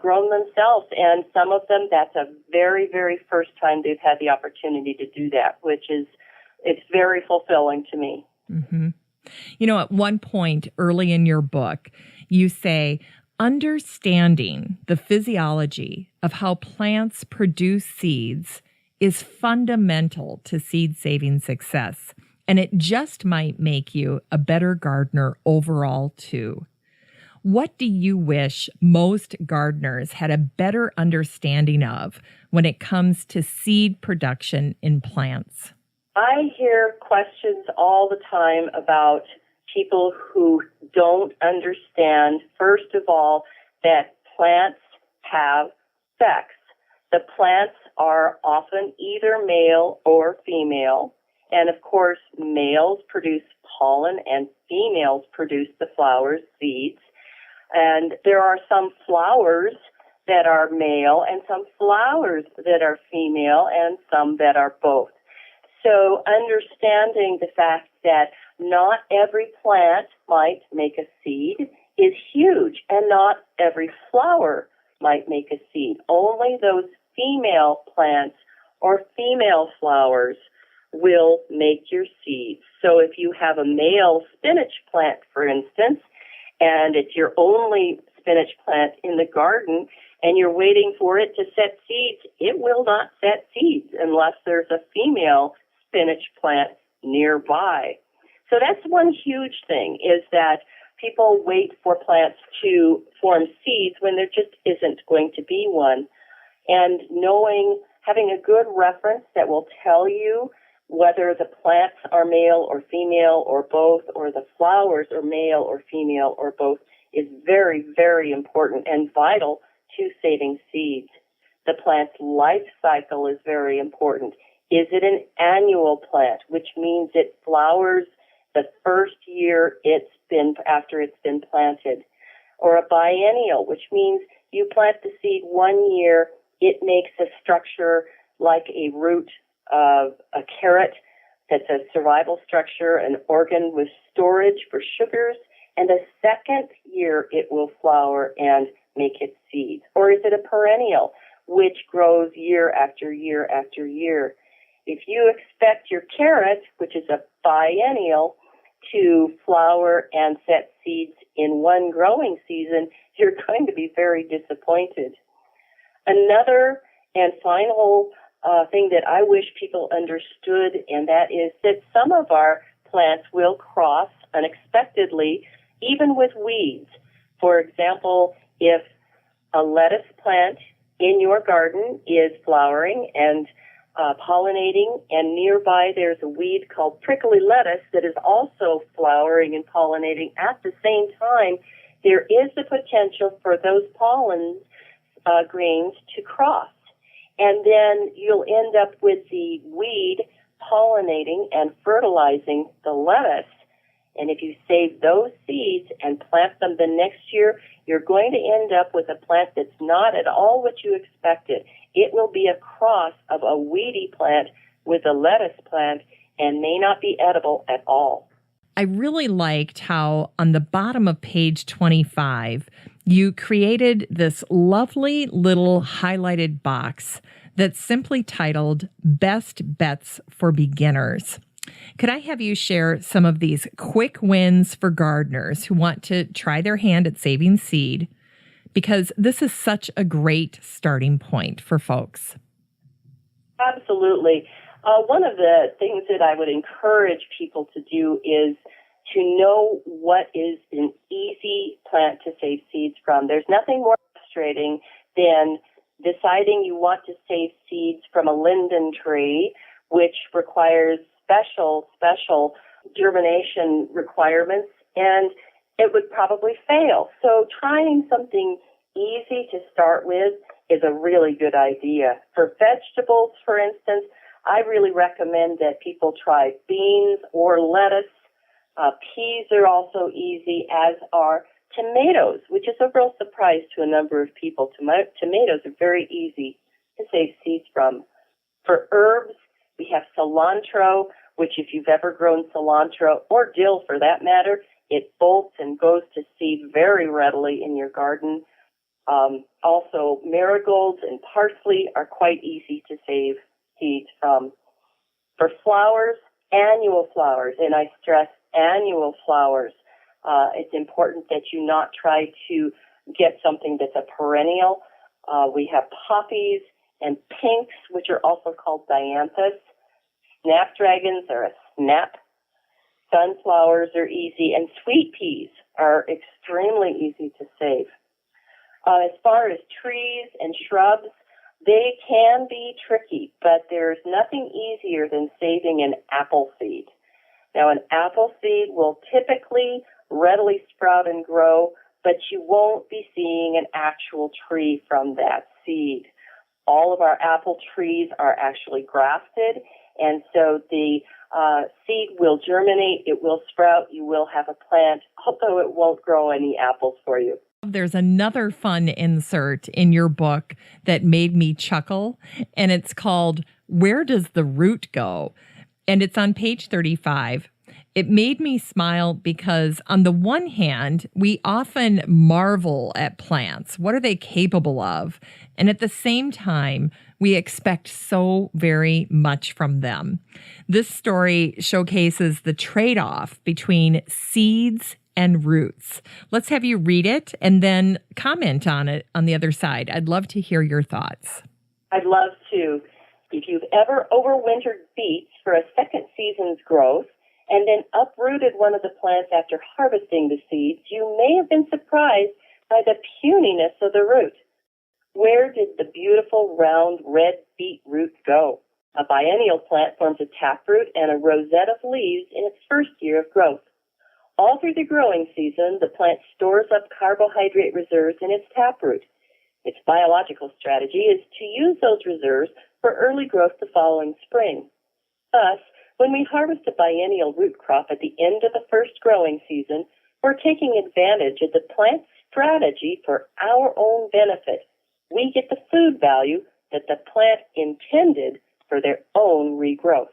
grown themselves. And some of them, that's a very, very first time they've had the opportunity to do that, it's very fulfilling to me. Mm-hmm. At one point early in your book, you say, understanding the physiology of how plants produce seeds is fundamental to seed-saving success, and it just might make you a better gardener overall, too. What do you wish most gardeners had a better understanding of when it comes to seed production in plants? I hear questions all the time about people who don't understand, first of all, that plants have sex. The plants are often either male or female, and of course, males produce pollen and females produce the flowers, seeds. And there are some flowers that are male and some flowers that are female and some that are both. So understanding the fact that not every plant might make a seed is huge, and not every flower might make a seed. Only those female plants or female flowers will make your seeds. So if you have a male spinach plant, for instance, and it's your only spinach plant in the garden, and you're waiting for it to set seeds, it will not set seeds unless there's a female spinach plant nearby. So that's one huge thing, is that people wait for plants to form seeds when there just isn't going to be one. And having a good reference that will tell you whether the plants are male or female or both, or the flowers are male or female or both, is very, very important and vital to saving seeds. The plant's life cycle is very important. Is it an annual plant, which means it flowers the first year after it's been planted? Or a biennial, which means you plant the seed one year, it makes a structure like a root of a carrot that's a survival structure, an organ with storage for sugars, and the second year it will flower and make its seeds. Or is it a perennial, which grows year after year after year? If you expect your carrot, which is a biennial, to flower and set seeds in one growing season, you're going to be very disappointed. Another and final thing that I wish people understood, and that is that some of our plants will cross unexpectedly, even with weeds. For example, if a lettuce plant in your garden is flowering and pollinating, and nearby there's a weed called prickly lettuce that is also flowering and pollinating at the same time, there is the potential for those pollen grains to cross. And then you'll end up with the weed pollinating and fertilizing the lettuce. And if you save those seeds and plant them the next year, you're going to end up with a plant that's not at all what you expected. It will be a cross of a weedy plant with a lettuce plant and may not be edible at all. I really liked how on the bottom of page 25, you created this lovely little highlighted box that's simply titled Best Bets for Beginners. Could I have you share some of these quick wins for gardeners who want to try their hand at saving seed? Because this is such a great starting point for folks. Absolutely. One of the things that I would encourage people to do is to know what is an easy easy plant to save seeds from. There's nothing more frustrating than deciding you want to save seeds from a linden tree, which requires special germination requirements, and it would probably fail. So trying something easy to start with is a really good idea. For vegetables, for instance, I really recommend that people try beans or lettuce. Peas are also easy, as are tomatoes, which is a real surprise to a number of people. Tomatoes are very easy to save seeds from. For herbs, we have cilantro, which if you've ever grown cilantro, or dill for that matter, it bolts and goes to seed very readily in your garden. Also, marigolds and parsley are quite easy to save seeds from. For flowers, annual flowers, and I stress annual flowers, it's important that you not try to get something that's a perennial. We have poppies and pinks, which are also called dianthus. Snapdragons are a snap. Sunflowers are easy, and sweet peas are extremely easy to save. As far as trees and shrubs, they can be tricky, but there's nothing easier than saving an apple seed. Now, an apple seed will typically readily sprout and grow, but you won't be seeing an actual tree from that seed. All of our apple trees are actually grafted, and so the seed will germinate, it will sprout, you will have a plant, although it won't grow any apples for you. There's another fun insert in your book that made me chuckle, and it's called Where Does the Root Go? And it's on page 35. It made me smile because on the one hand, we often marvel at plants. What are they capable of? And at the same time, we expect so very much from them. This story showcases the trade-off between seeds and roots. Let's have you read it and then comment on it on the other side. I'd love to hear your thoughts. I'd love to. If you've ever overwintered beets for a second season's growth and then uprooted one of the plants after harvesting the seeds, you may have been surprised by the puniness of the root. Where did the beautiful round red beet root go? A biennial plant forms a taproot and a rosette of leaves in its first year of growth. All through the growing season, the plant stores up carbohydrate reserves in its taproot. Its biological strategy is to use those reserves for early growth the following spring. Thus, when we harvest a biennial root crop at the end of the first growing season, we're taking advantage of the plant's strategy for our own benefit. We get the food value that the plant intended for their own regrowth.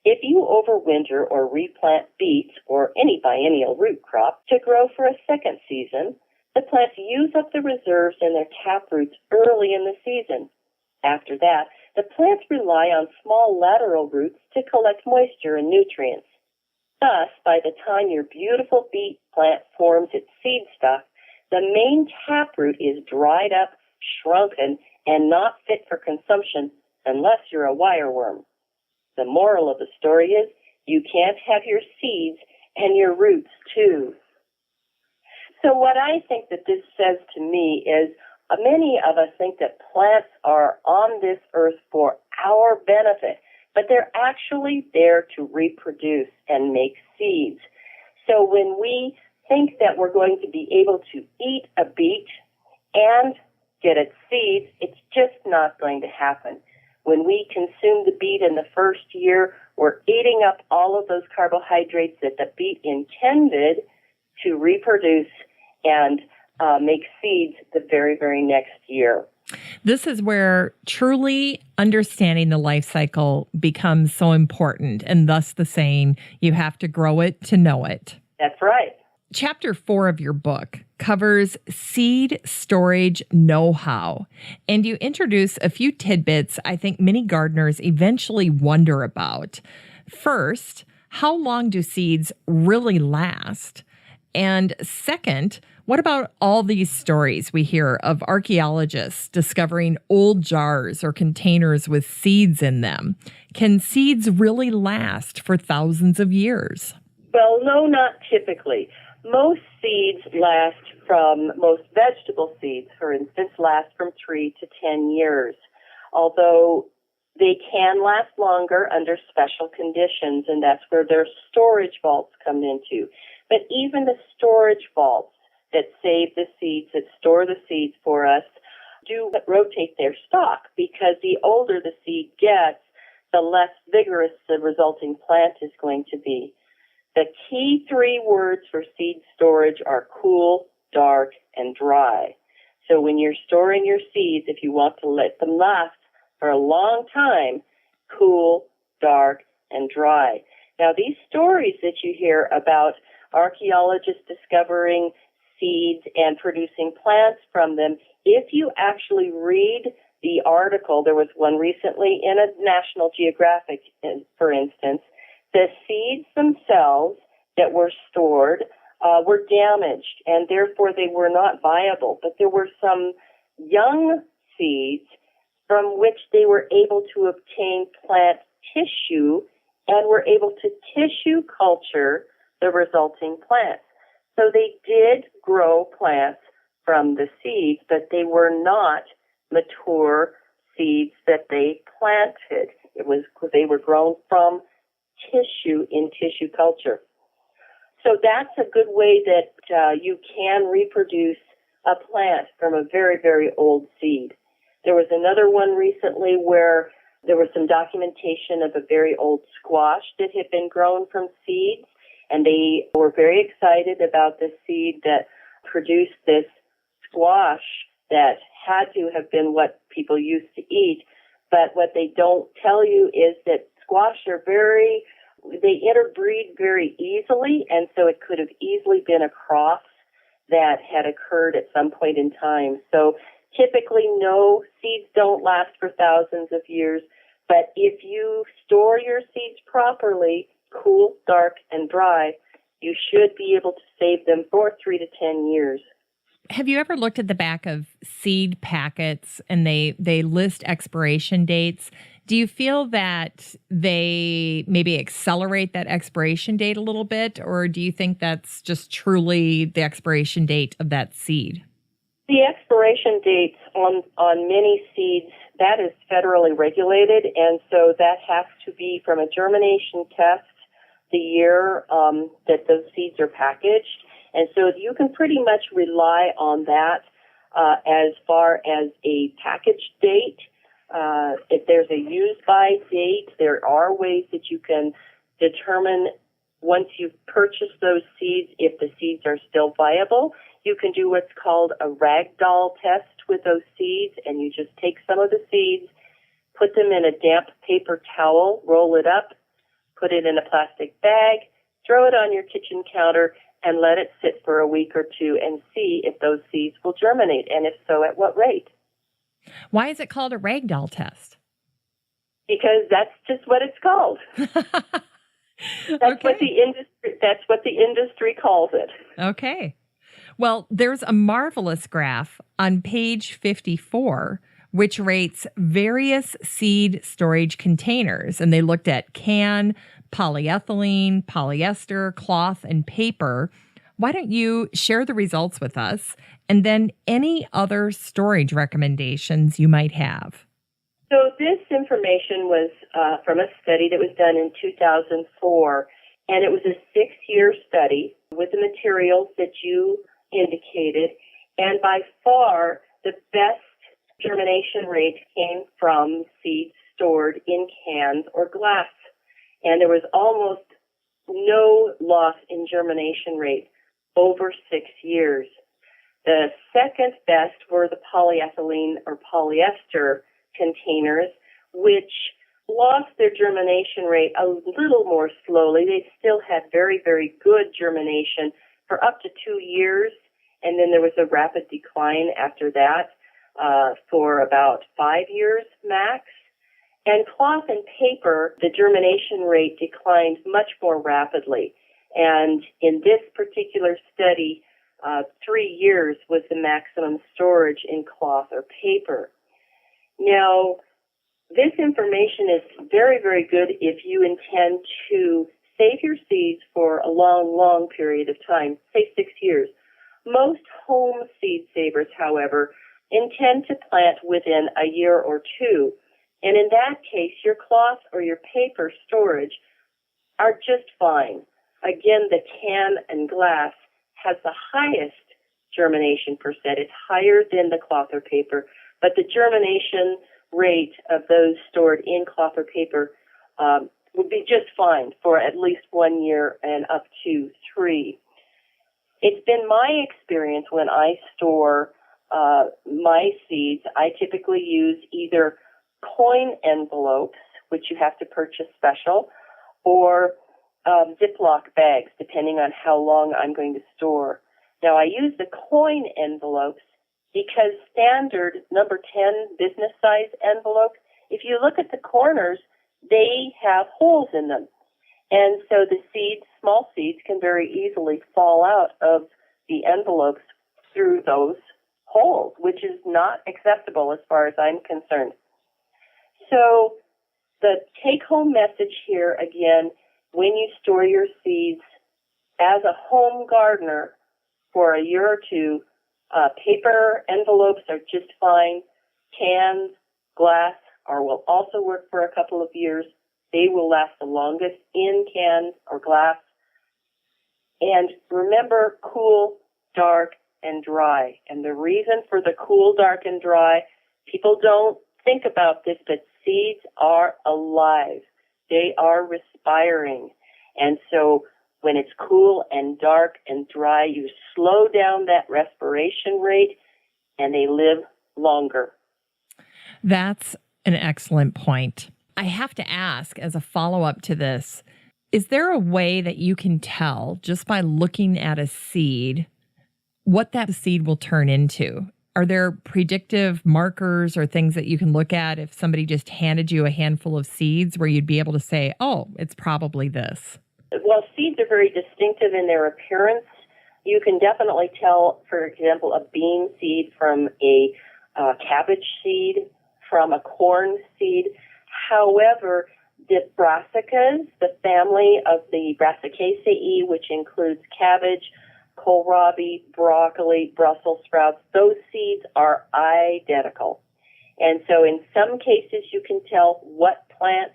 If you overwinter or replant beets or any biennial root crop to grow for a second season, the plants use up the reserves in their taproots early in the season. After that, the plants rely on small lateral roots to collect moisture and nutrients. Thus, by the time your beautiful beet plant forms its seed stock, the main taproot is dried up, shrunken, and not fit for consumption unless you're a wireworm. The moral of the story is you can't have your seeds and your roots too. So what I think that this says to me is many of us think that plants are on this earth for our benefit, but they're actually there to reproduce and make seeds. So when we think that we're going to be able to eat a beet and get its seeds, it's just not going to happen. When we consume the beet in the first year, we're eating up all of those carbohydrates that the beet intended to reproduce and make seeds the very, very next year. This is where truly understanding the life cycle becomes so important, and thus the saying, you have to grow it to know it. That's right. Chapter 4 of your book covers seed storage know-how, and you introduce a few tidbits I think many gardeners eventually wonder about. First, how long do seeds really last? And second, what about all these stories we hear of archaeologists discovering old jars or containers with seeds in them? Can seeds really last for thousands of years? Well, no, not typically. Most vegetable seeds, for instance, last from 3 to 10 years, although they can last longer under special conditions, and that's where their storage vaults come into. But even the storage vaults that save the seeds, that store the seeds for us, do rotate their stock, because the older the seed gets, the less vigorous the resulting plant is going to be. The key 3 words for seed storage are cool, dark, and dry. So when you're storing your seeds, if you want to let them last for a long time, cool, dark, and dry. Now, these stories that you hear about archaeologists discovering seeds and producing plants from them, if you actually read the article, there was one recently in a National Geographic, for instance, the seeds themselves that were stored were damaged, and therefore they were not viable. But there were some young seeds from which they were able to obtain plant tissue and were able to tissue culture the resulting plants. So they did grow plants from the seeds, but they were not mature seeds that they planted. They were grown from tissue in tissue culture. So that's a good way that you can reproduce a plant from a very, very old seed. There was another one recently where there was some documentation of a very old squash that had been grown from seeds, and they were very excited about the seed that produced this squash that had to have been what people used to eat. But what they don't tell you is that squash they interbreed very easily, and so it could have easily been a cross that had occurred at some point in time. So typically, no, seeds don't last for thousands of years, but if you store your seeds properly, cool, dark, and dry, you should be able to save them for 3 to 10 years. Have you ever looked at the back of seed packets and they list expiration dates? Do you feel that they maybe accelerate that expiration date a little bit, or do you think that's just truly the expiration date of that seed? The expiration dates on many seeds, that is federally regulated, and so that has to be from a germination test the year that those seeds are packaged. And so you can pretty much rely on that as far as a package date. If there's a use-by date, there are ways that you can determine once you've purchased those seeds if the seeds are still viable. You can do what's called a ragdoll test with those seeds, and you just take some of the seeds, put them in a damp paper towel, roll it up, put it in a plastic bag, throw it on your kitchen counter, and let it sit for a week or two and see if those seeds will germinate, and if so, at what rate. Why is it called a ragdoll test? Because that's just what it's called. That's what the industry calls it. Okay. Well, there's a marvelous graph on page 54, which rates various seed storage containers. And they looked at can, polyethylene, polyester, cloth, and paper. Why don't you share the results with us, and then any other storage recommendations you might have? So this information was from a study that was done in 2004, and it was a 6-year study with the materials that you indicated, and by far the best germination rate came from seeds stored in cans or glass, and there was almost no loss in germination rate over 6 years. The second best were the polyethylene or polyester containers, which lost their germination rate a little more slowly. They still had very, very good germination for up to 2 years, and then there was a rapid decline after that for about 5 years max. And cloth and paper, the germination rate declined much more rapidly. And in this particular study, 3 years was the maximum storage in cloth or paper. Now, this information is very, very good if you intend to save your seeds for a long, long period of time, say 6 years. Most home seed savers, however, intend to plant within a year or two. And in that case, your cloth or your paper storage are just fine. Again, the can and glass has the highest germination percent. It's higher than the cloth or paper, but the germination rate of those stored in cloth or paper would be just fine for at least 1 year and up to 3. It's been my experience when I store my seeds, I typically use either coin envelopes, which you have to purchase special, or Ziploc bags, depending on how long I'm going to store. Now, I use the coin envelopes because standard number 10 business size envelopes, if you look at the corners, they have holes in them. And so the seeds, small seeds, can very easily fall out of the envelopes through those holes, which is not acceptable as far as I'm concerned. So the take-home message here, again, when you store your seeds as a home gardener for a year or two, paper envelopes are just fine. Cans, glass, will also work for a couple of years. They will last the longest in cans or glass. And remember, cool, dark, and dry. And the reason for the cool, dark, and dry, people don't think about this, but seeds are alive. They are respiring. And so when it's cool and dark and dry, you slow down that respiration rate and they live longer. That's an excellent point. I have to ask, as a follow-up to this, is there a way that you can tell just by looking at a seed what that seed will turn into? Are there predictive markers or things that you can look at if somebody just handed you a handful of seeds where you'd be able to say, oh, it's probably this? Well, seeds are very distinctive in their appearance. You can definitely tell, for example, a bean seed from a cabbage seed, from a corn seed. However, the brassicas, the family of the Brassicaceae, which includes cabbage, kohlrabi, broccoli, Brussels sprouts, those seeds are identical. And so in some cases you can tell what plant,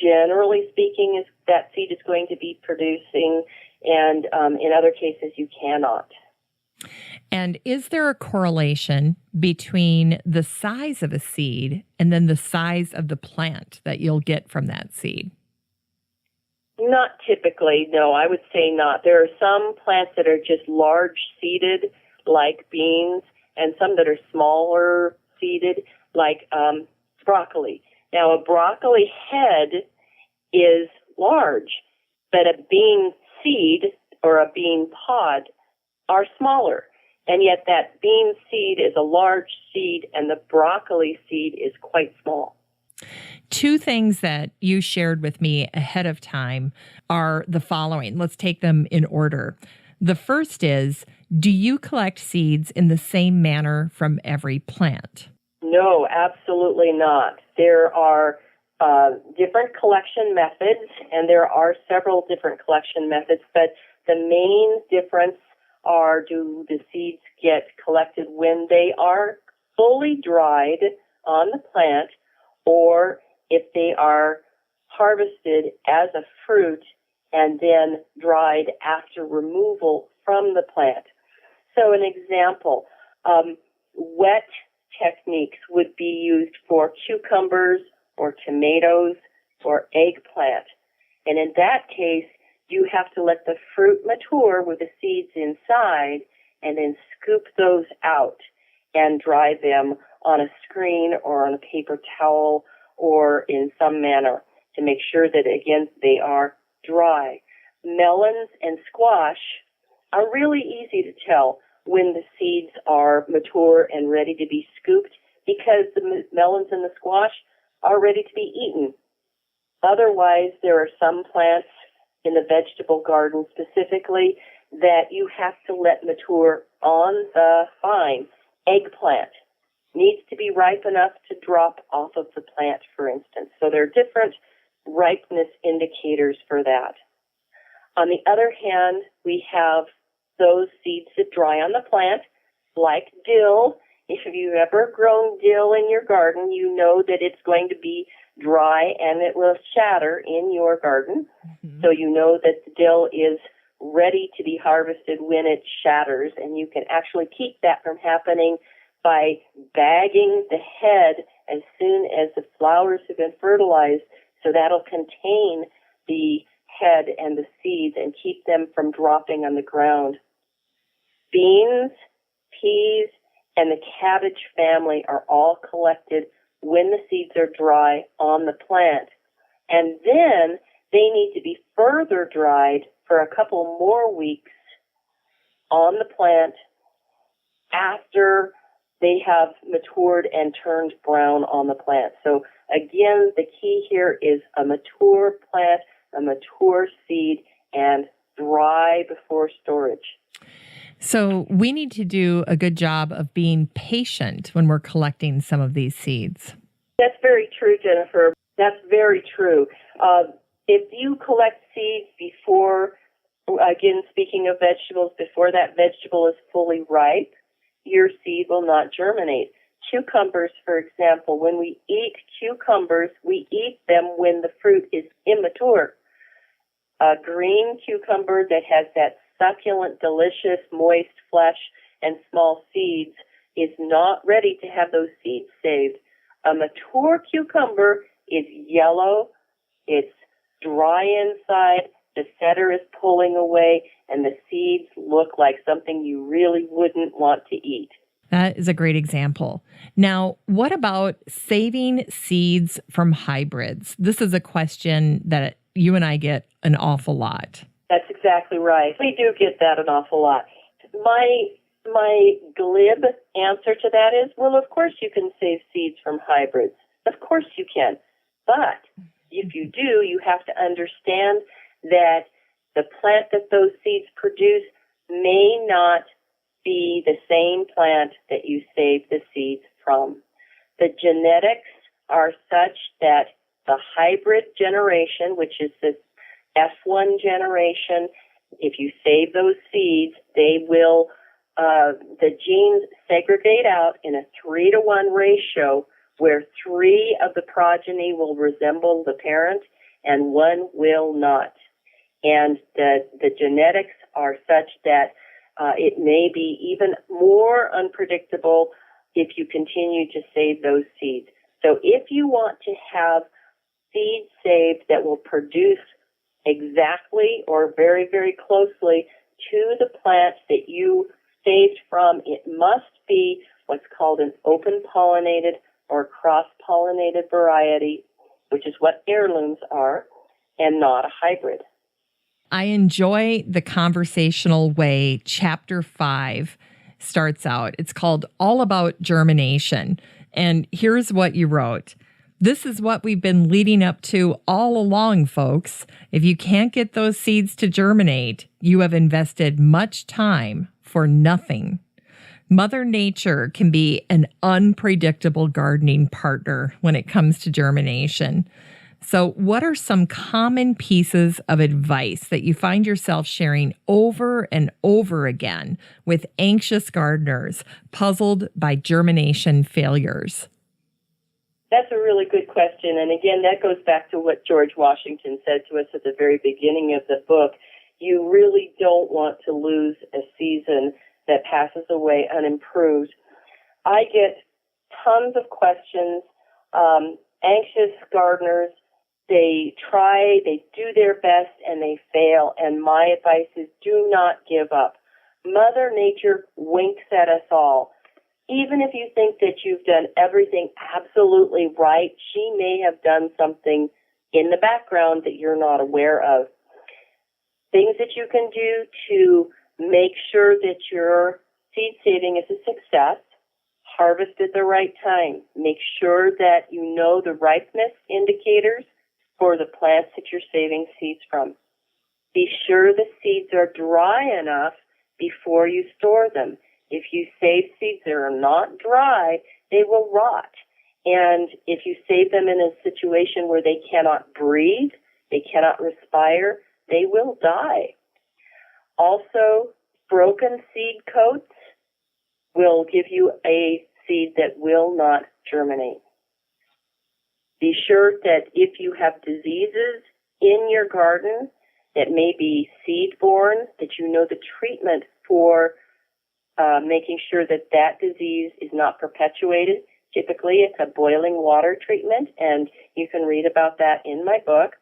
generally speaking, is that seed is going to be producing, and in other cases you cannot. And is there a correlation between the size of a seed and then the size of the plant that you'll get from that seed? Not typically, no, I would say not. There are some plants that are just large seeded, like beans, and some that are smaller seeded, like broccoli. Now, a broccoli head is large, but a bean seed or a bean pod are smaller. And yet that bean seed is a large seed and the broccoli seed is quite small. Two things that you shared with me ahead of time are the following. Let's take them in order. The first is, do you collect seeds in the same manner from every plant? No, absolutely not. There are different collection methods, and there are several different collection methods, but the main difference are, do the seeds get collected when they are fully dried on the plant, or if they are harvested as a fruit and then dried after removal from the plant. So an example, wet techniques would be used for cucumbers or tomatoes or eggplant. And in that case, you have to let the fruit mature with the seeds inside and then scoop those out and dry them on a screen or on a paper towel or in some manner to make sure that, again, they are dry. Melons and squash are really easy to tell when the seeds are mature and ready to be scooped because the melons and the squash are ready to be eaten. Otherwise, there are some plants in the vegetable garden specifically that you have to let mature on the vine. Eggplant needs to be ripe enough to drop off of the plant, for instance. So there are different ripeness indicators for that. On the other hand, we have those seeds that dry on the plant, like dill. If you've ever grown dill in your garden, you know that it's going to be dry and it will shatter in your garden. So you know that the dill is ready to be harvested when it shatters, and you can actually keep that from happening by bagging the head as soon as the flowers have been fertilized, so that'll contain the head and the seeds and keep them from dropping on the ground. Beans, peas, and the cabbage family are all collected when the seeds are dry on the plant. And then they need to be further dried for a couple more weeks on the plant after they have matured and turned brown on the plant. So again, the key here is a mature plant, a mature seed, and dry before storage. So we need to do a good job of being patient when we're collecting some of these seeds. That's very true, Jennifer. That's very true. If you collect seeds before, again, speaking of vegetables, before that vegetable is fully ripe, your seed will not germinate. Cucumbers, for example, when we eat cucumbers, we eat them when the fruit is immature. A green cucumber that has that succulent, delicious, moist flesh and small seeds is not ready to have those seeds saved. A mature cucumber is yellow, it's dry inside, the center is pulling away, and the seeds look like something you really wouldn't want to eat. That is a great example. Now, what about saving seeds from hybrids? This is a question that you and I get an awful lot. That's exactly right. We do get that an awful lot. My glib answer to that is, well, of course you can save seeds from hybrids. Of course you can. But if you do, you have to understand that the plant that those seeds produce may not be the same plant that you saved the seeds from. The genetics are such that the hybrid generation, which is the F1 generation, if you save those seeds, they will, the genes segregate out in a 3-to-1 ratio where 3 of the progeny will resemble the parent and 1 will not. And the genetics are such that it may be even more unpredictable if you continue to save those seeds. So if you want to have seeds saved that will produce exactly or very, very closely to the plants that you saved from, it must be what's called an open pollinated or cross-pollinated variety, which is what heirlooms are, and not a hybrid. I enjoy the conversational way Chapter 5 starts out. It's called All About Germination. And here's what you wrote. This is what we've been leading up to all along, folks. If you can't get those seeds to germinate, you have invested much time for nothing. Mother Nature can be an unpredictable gardening partner when it comes to germination. So what are some common pieces of advice that you find yourself sharing over and over again with anxious gardeners puzzled by germination failures? That's a really good question. And again, that goes back to what George Washington said to us at the very beginning of the book. You really don't want to lose a season that passes away unimproved. I get tons of questions, anxious gardeners. They try, they do their best, and they fail. And my advice is do not give up. Mother Nature winks at us all. Even if you think that you've done everything absolutely right, she may have done something in the background that you're not aware of. Things that you can do to make sure that your seed saving is a success. Harvest at the right time. Make sure that you know the ripeness indicators for the plants that you're saving seeds from. Be sure the seeds are dry enough before you store them. If you save seeds that are not dry, they will rot. And if you save them in a situation where they cannot breathe, they cannot respire, they will die. Also, broken seed coats will give you a seed that will not germinate. Be sure that if you have diseases in your garden that may be seed-borne, that you know the treatment for making sure that that disease is not perpetuated. Typically, it's a boiling water treatment, and you can read about that in my book.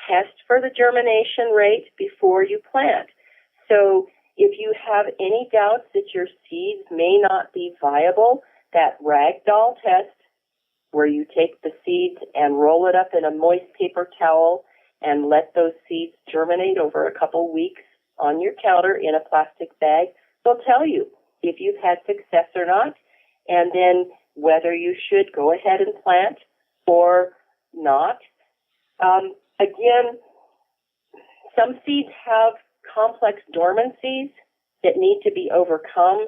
Test for the germination rate before you plant. So if you have any doubts that your seeds may not be viable, that ragdoll test, where you take the seeds and roll it up in a moist paper towel and let those seeds germinate over a couple weeks on your counter in a plastic bag, will tell you if you've had success or not, and then whether you should go ahead and plant or not. Again, some seeds have complex dormancies that need to be overcome,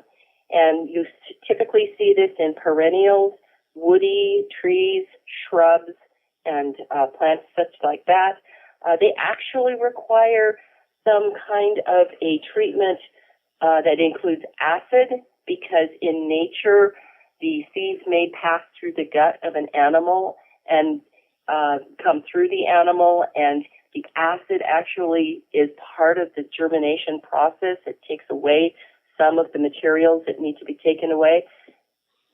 and you typically see this in perennials, woody trees, shrubs, and plants such like that. They actually require some kind of a treatment that includes acid, because in nature the seeds may pass through the gut of an animal and come through the animal, and the acid actually is part of the germination process. It takes away some of the materials that need to be taken away.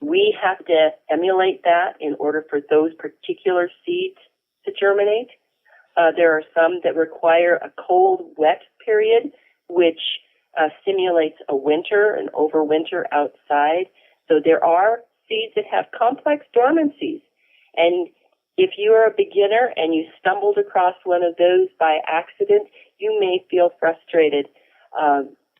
We have to emulate that in order for those particular seeds to germinate. There are some that require a cold, wet period, which simulates a winter, an overwinter outside. So there are seeds that have complex dormancies. And if you are a beginner and you stumbled across one of those by accident, you may feel frustrated.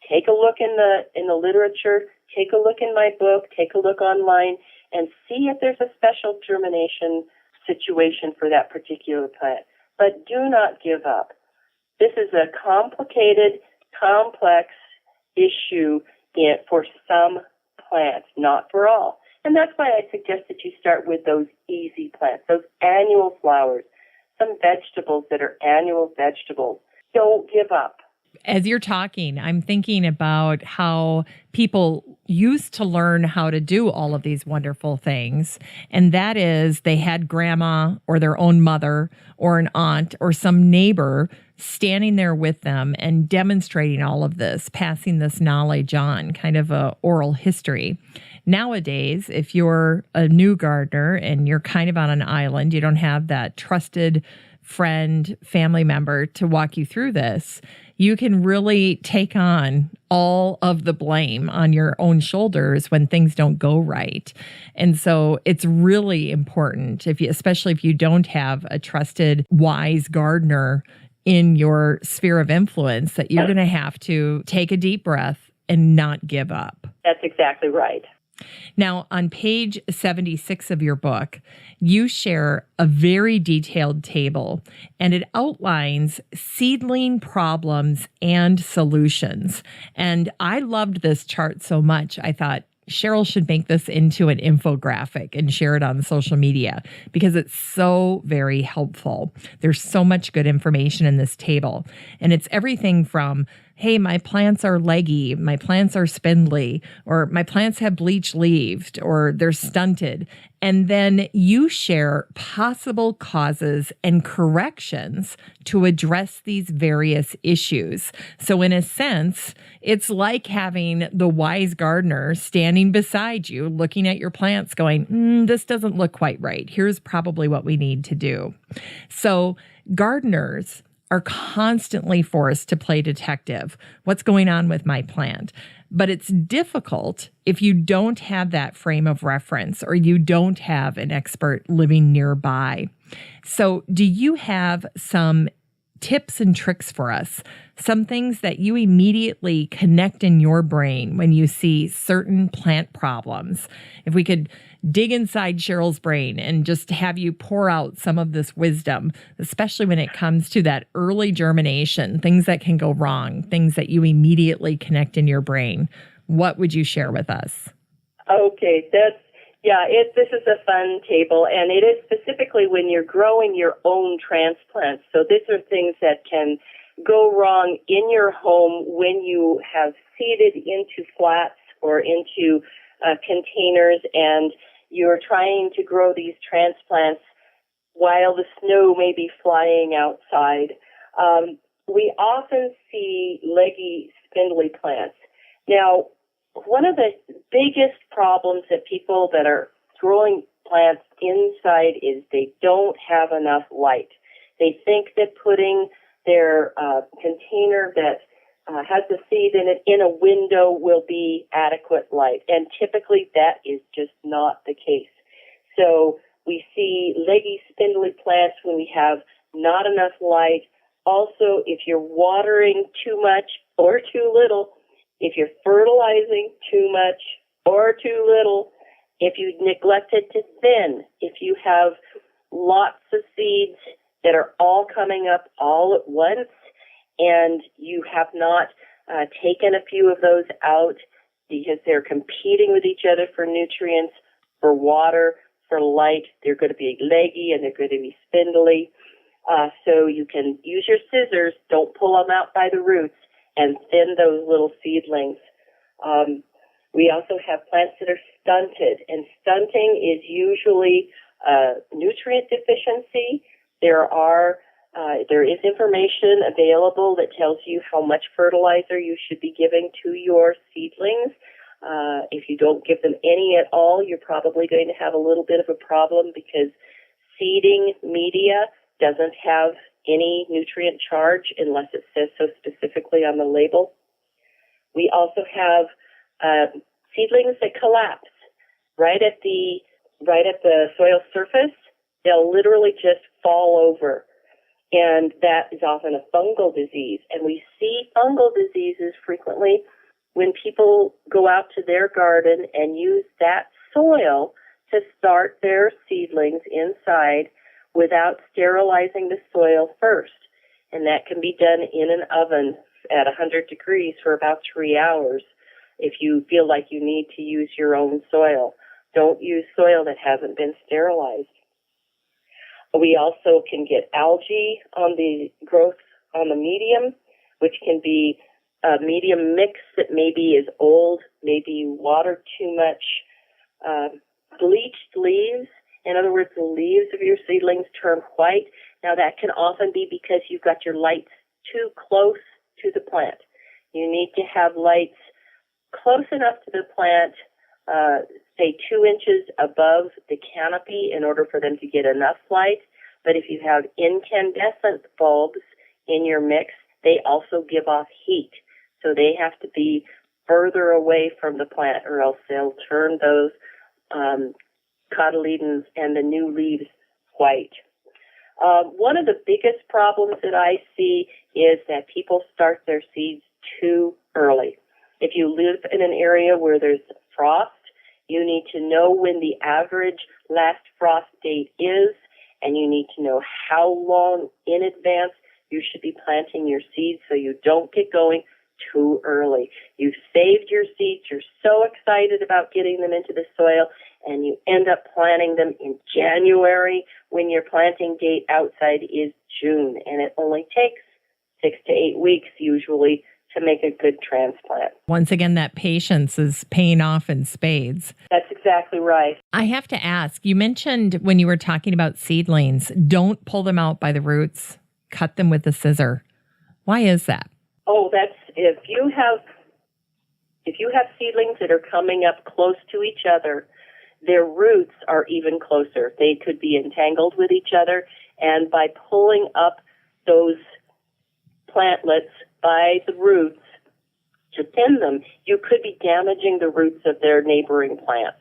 Take a look in the literature, take a look in my book, take a look online, and see if there's a special germination situation for that particular plant. But do not give up. This is a complicated, complex issue for some plants, not for all. And that's why I suggest that you start with those easy plants, those annual flowers, some vegetables that are annual vegetables. Don't give up. As you're talking, I'm thinking about how people used to learn how to do all of these wonderful things. And that is, they had grandma or their own mother or an aunt or some neighbor standing there with them and demonstrating all of this, passing this knowledge on, kind of a oral history. Nowadays, if you're a new gardener and you're kind of on an island, you don't have that trusted friend, family member to walk you through this, you can really take on all of the blame on your own shoulders when things don't go right. And so it's really important, especially if you don't have a trusted, wise gardener in your sphere of influence, that you're going to have to take a deep breath and not give up. That's exactly right. Now, on page 76 of your book, you share a very detailed table, and it outlines seedling problems and solutions. And I loved this chart so much, I thought Cheryl should make this into an infographic and share it on social media, because it's so very helpful. There's so much good information in this table. And it's everything from, hey, my plants are leggy, my plants are spindly, or my plants have bleached leaves, or they're stunted. And then you share possible causes and corrections to address these various issues. So in a sense, it's like having the wise gardener standing beside you, looking at your plants going, this doesn't look quite right. Here's probably what we need to do. So gardeners are constantly forced to play detective. What's going on with my plant? But it's difficult if you don't have that frame of reference or you don't have an expert living nearby. So do you have some tips and tricks for us? Some things that you immediately connect in your brain when you see certain plant problems. If we could dig inside Cheryl's brain and just have you pour out some of this wisdom, especially when it comes to that early germination, things that can go wrong, things that you immediately connect in your brain. What would you share with us? Okay, Yeah, this is a fun table, and it is specifically when you're growing your own transplants. So these are things that can go wrong in your home when you have seeded into flats or into containers, and you're trying to grow these transplants while the snow may be flying outside. We often see leggy, spindly plants. Now, one of the biggest problems that people that are growing plants inside is they don't have enough light. They think that putting their container that has the seed in it in a window will be adequate light, and typically that is just not the case. So we see leggy, spindly plants when we have not enough light. Also, if you're watering too much or too little, if you're fertilizing too much or too little, if you neglected to thin, if you have lots of seeds that are all coming up all at once and you have not taken a few of those out because they're competing with each other for nutrients, for water, for light, they're going to be leggy and they're going to be spindly. So you can use your scissors, don't pull them out by the roots, and thin those little seedlings. We also have plants that are stunted, and stunting is usually nutrient deficiency. There is information available that tells you how much fertilizer you should be giving to your seedlings. If you don't give them any at all, you're probably going to have a little bit of a problem because seeding media doesn't have any nutrient charge unless it says so specifically on the label. We also have seedlings that collapse right at the soil surface. They'll literally just fall over, and that is often a fungal disease. And we see fungal diseases frequently when people go out to their garden and use that soil to start their seedlings inside without sterilizing the soil first. And that can be done in an oven at 100 degrees for about 3 hours if you feel like you need to use your own soil. Don't use soil that hasn't been sterilized. We also can get algae on the growth on the medium, which can be a medium mix that maybe is old, maybe you watered too much, bleached leaves. In other words, the leaves of your seedlings turn white. Now, that can often be because you've got your lights too close to the plant. You need to have lights close enough to the plant, say 2 inches above the canopy in order for them to get enough light. But if you have incandescent bulbs in your mix, they also give off heat. So they have to be further away from the plant or else they'll turn those cotyledons and the new leaves white. One of the biggest problems that I see is that people start their seeds too early. If you live in an area where there's frost, you need to know when the average last frost date is, and you need to know how long in advance you should be planting your seeds so you don't get going too early. You've saved your seeds, you're so excited about getting them into the soil, and you end up planting them in January when your planting date outside is June, and it only takes 6 to 8 weeks usually to make a good transplant. Once again, that patience is paying off in spades. That's exactly right. I have to ask, you mentioned when you were talking about seedlings, don't pull them out by the roots, cut them with a scissor. Why is that? Oh, that's if you have seedlings that are coming up close to each other, their roots are even closer. They could be entangled with each other, and by pulling up those plantlets by the roots to thin them, you could be damaging the roots of their neighboring plants.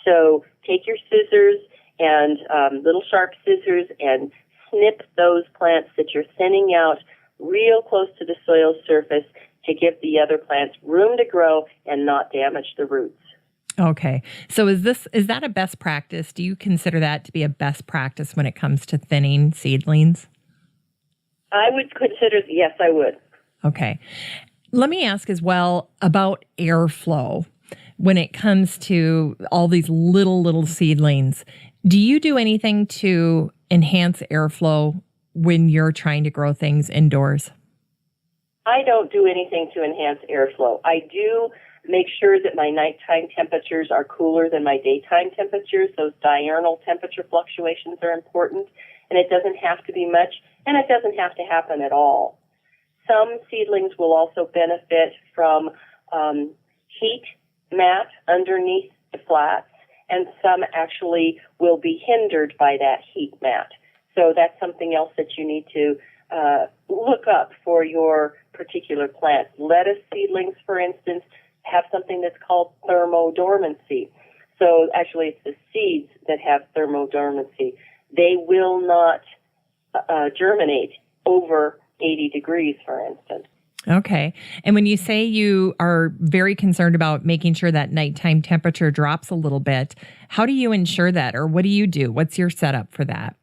So take your scissors and little sharp scissors and snip those plants that you're thinning out real close to the soil surface to give the other plants room to grow and not damage the roots. Okay. So is that a best practice? Do you consider that to be a best practice when it comes to thinning seedlings? I would consider, yes, I would. Okay. Let me ask as well about airflow. when it comes to all these little seedlings. Do you do anything to enhance airflow when you're trying to grow things indoors? I don't do anything to enhance airflow. I do make sure that my nighttime temperatures are cooler than my daytime temperatures. Those diurnal temperature fluctuations are important, and it doesn't have to be much, and it doesn't have to happen at all. Some seedlings will also benefit from heat mat underneath the flats, and some actually will be hindered by that heat mat. So that's something else that you need to look up for your particular plant. Lettuce seedlings, for instance, have something that's called thermodormancy. So actually it's the seeds that have thermodormancy. They will not germinate over 80 degrees, for instance. Okay. And when you say you are very concerned about making sure that nighttime temperature drops a little bit, how do you ensure that, or what do you do? What's your setup for that?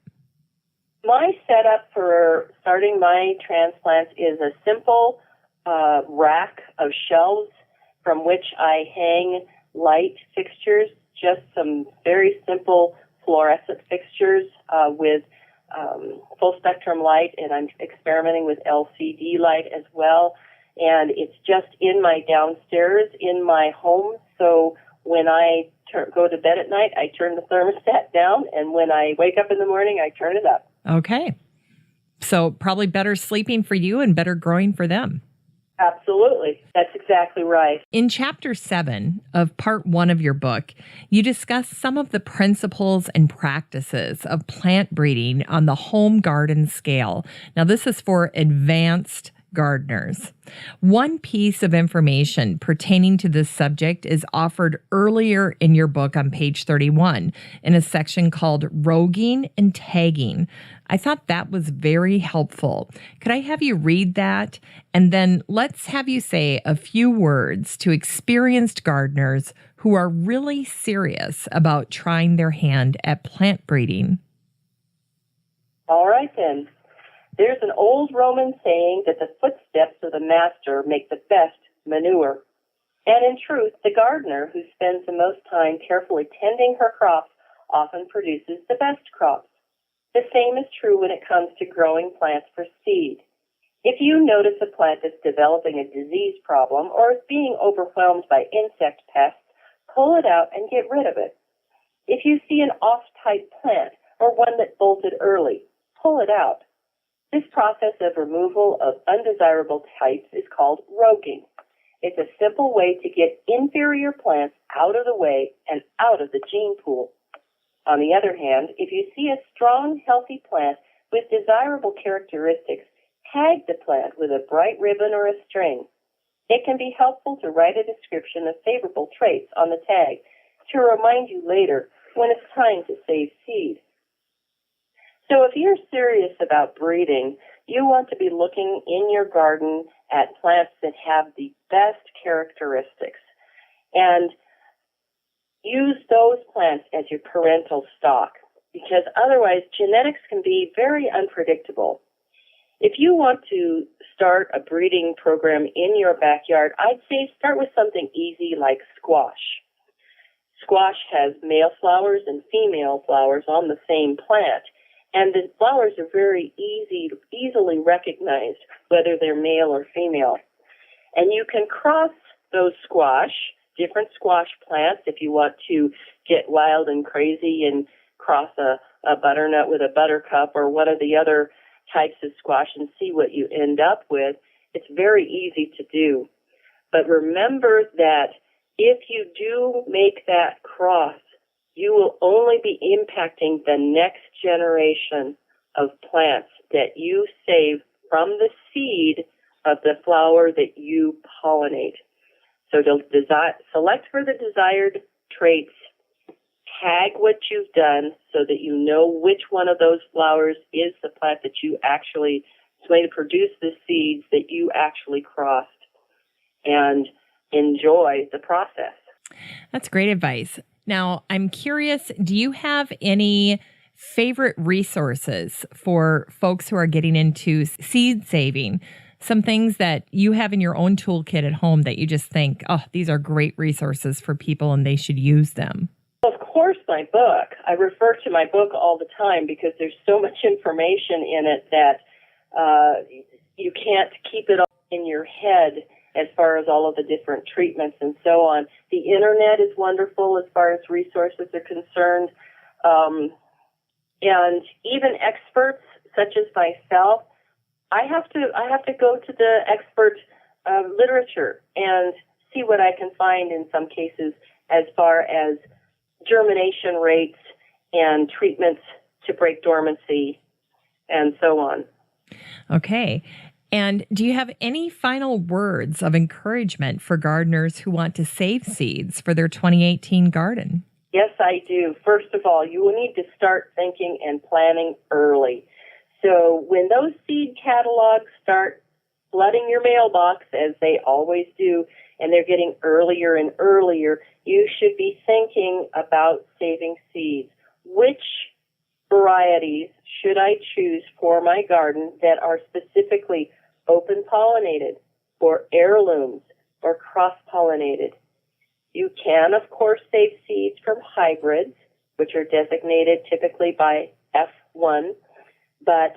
My setup for starting my transplants is a simple rack of shelves from which I hang light fixtures, just some very simple fluorescent fixtures with full spectrum light, and I'm experimenting with LCD light as well. And it's just in my downstairs in my home. So when I go to bed at night, I turn the thermostat down, and when I wake up in the morning, I turn it up. Okay. So probably better sleeping for you and better growing for them. Absolutely. That's exactly right. In Chapter 7 of Part 1 of your book, you discuss some of the principles and practices of plant breeding on the home garden scale. Now, this is for advanced gardeners. One piece of information pertaining to this subject is offered earlier in your book on page 31 in a section called Roguing and Tagging. I thought that was very helpful. Could I have you read that? And then let's have you say a few words to experienced gardeners who are really serious about trying their hand at plant breeding. All right, then. There's an old Roman saying that the footsteps of the master make the best manure. And in truth, the gardener who spends the most time carefully tending her crops often produces the best crops. The same is true when it comes to growing plants for seed. If you notice a plant that's developing a disease problem or is being overwhelmed by insect pests, pull it out and get rid of it. If you see an off-type plant or one that bolted early, pull it out. This process of removal of undesirable types is called roguing. It's a simple way to get inferior plants out of the way and out of the gene pool. On the other hand, if you see a strong, healthy plant with desirable characteristics, tag the plant with a bright ribbon or a string. It can be helpful to write a description of favorable traits on the tag to remind you later when it's time to save seed. So if you're serious about breeding, you want to be looking in your garden at plants that have the best characteristics and use those plants as your parental stock, because otherwise genetics can be very unpredictable. If you want to start a breeding program in your backyard, I'd say start with something easy like squash. Squash has male flowers and female flowers on the same plant, and the flowers are very easily recognized, whether they're male or female. And you can cross those different squash plants if you want to get wild and crazy and cross a butternut with a buttercup or one of the other types of squash and see what you end up with. It's very easy to do. But remember that if you do make that cross, you will only be impacting the next generation of plants that you save from the seed of the flower that you pollinate. So select for the desired traits, tag what you've done so that you know which one of those flowers is the plant that you actually is going to produce the seeds that you actually crossed, and enjoy the process. That's great advice. Now, I'm curious, do you have any favorite resources for folks who are getting into seed saving? some things that you have in your own toolkit at home that you just think, oh, these are great resources for people and they should use them? Of course, my book. I refer to my book all the time because there's so much information in it that you can't keep it all in your head as far as all of the different treatments and so on. The internet is wonderful as far as resources are concerned. And even experts such as myself, I have to go to the expert literature and see what I can find in some cases as far as germination rates and treatments to break dormancy and so on. Okay. And do you have any final words of encouragement for gardeners who want to save seeds for their 2018 garden? Yes, I do. First of all, you will need to start thinking and planning early. So when those seed catalogs start flooding your mailbox, as they always do, and they're getting earlier and earlier, you should be thinking about saving seeds. Which varieties should I choose for my garden that are specifically open-pollinated or heirlooms or cross-pollinated? You can, of course, save seeds from hybrids, which are designated typically by F1, but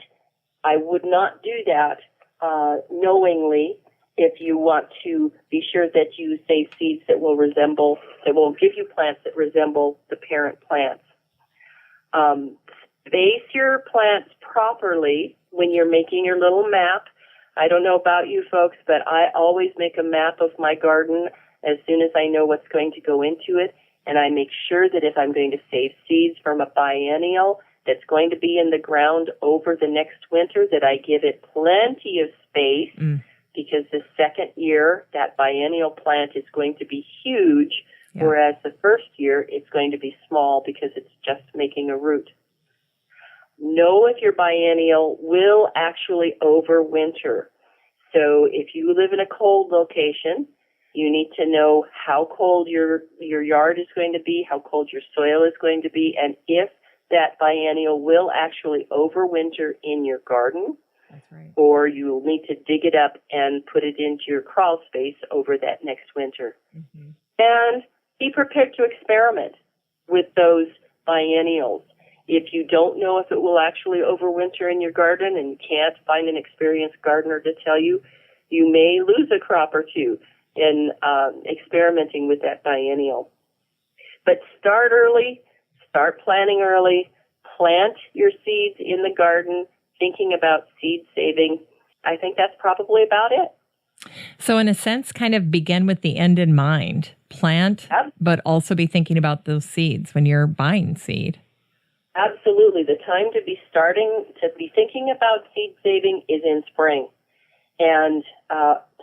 I would not do that knowingly if you want to be sure that you save seeds that will give you plants that resemble the parent plants. Space your plants properly when you're making your little map. I don't know about you folks, but I always make a map of my garden as soon as I know what's going to go into it, and I make sure that if I'm going to save seeds from a biennial that's going to be in the ground over the next winter, that I give it plenty of space, because the second year, that biennial plant is going to be huge, whereas the first year, it's going to be small because it's just making a root. Know if your biennial will actually overwinter. So if you live in a cold location, you need to know how cold your yard is going to be, how cold your soil is going to be, and if that biennial will actually overwinter in your garden. That's right. Or you'll need to dig it up and put it into your crawl space over that next winter. Mm-hmm. And be prepared to experiment with those biennials. If you don't know if it will actually overwinter in your garden and you can't find an experienced gardener to tell you, you may lose a crop or two in experimenting with that biennial. But start early, start planning early, plant your seeds in the garden, thinking about seed saving. I think that's probably about it. So in a sense, kind of begin with the end in mind. Plant, but also be thinking about those seeds when you're buying seed. Absolutely. The time to be starting to be thinking about seed saving is in spring. And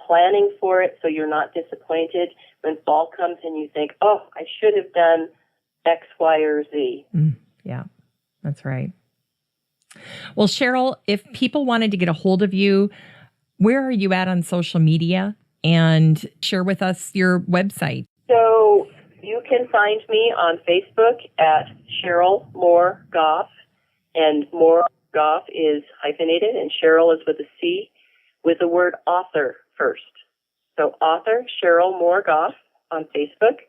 planning for it so you're not disappointed when fall comes and you think, oh, I should have done X, Y, or Z. Yeah, that's right. Well, Cheryl, if people wanted to get a hold of you, where are you at on social media? And share with us your website. So you can find me on Facebook at Cheryl Moore-Gough, and Moore-Gough is hyphenated, and Cheryl is with a C, with the word author first. So author Cheryl Moore-Gough on Facebook.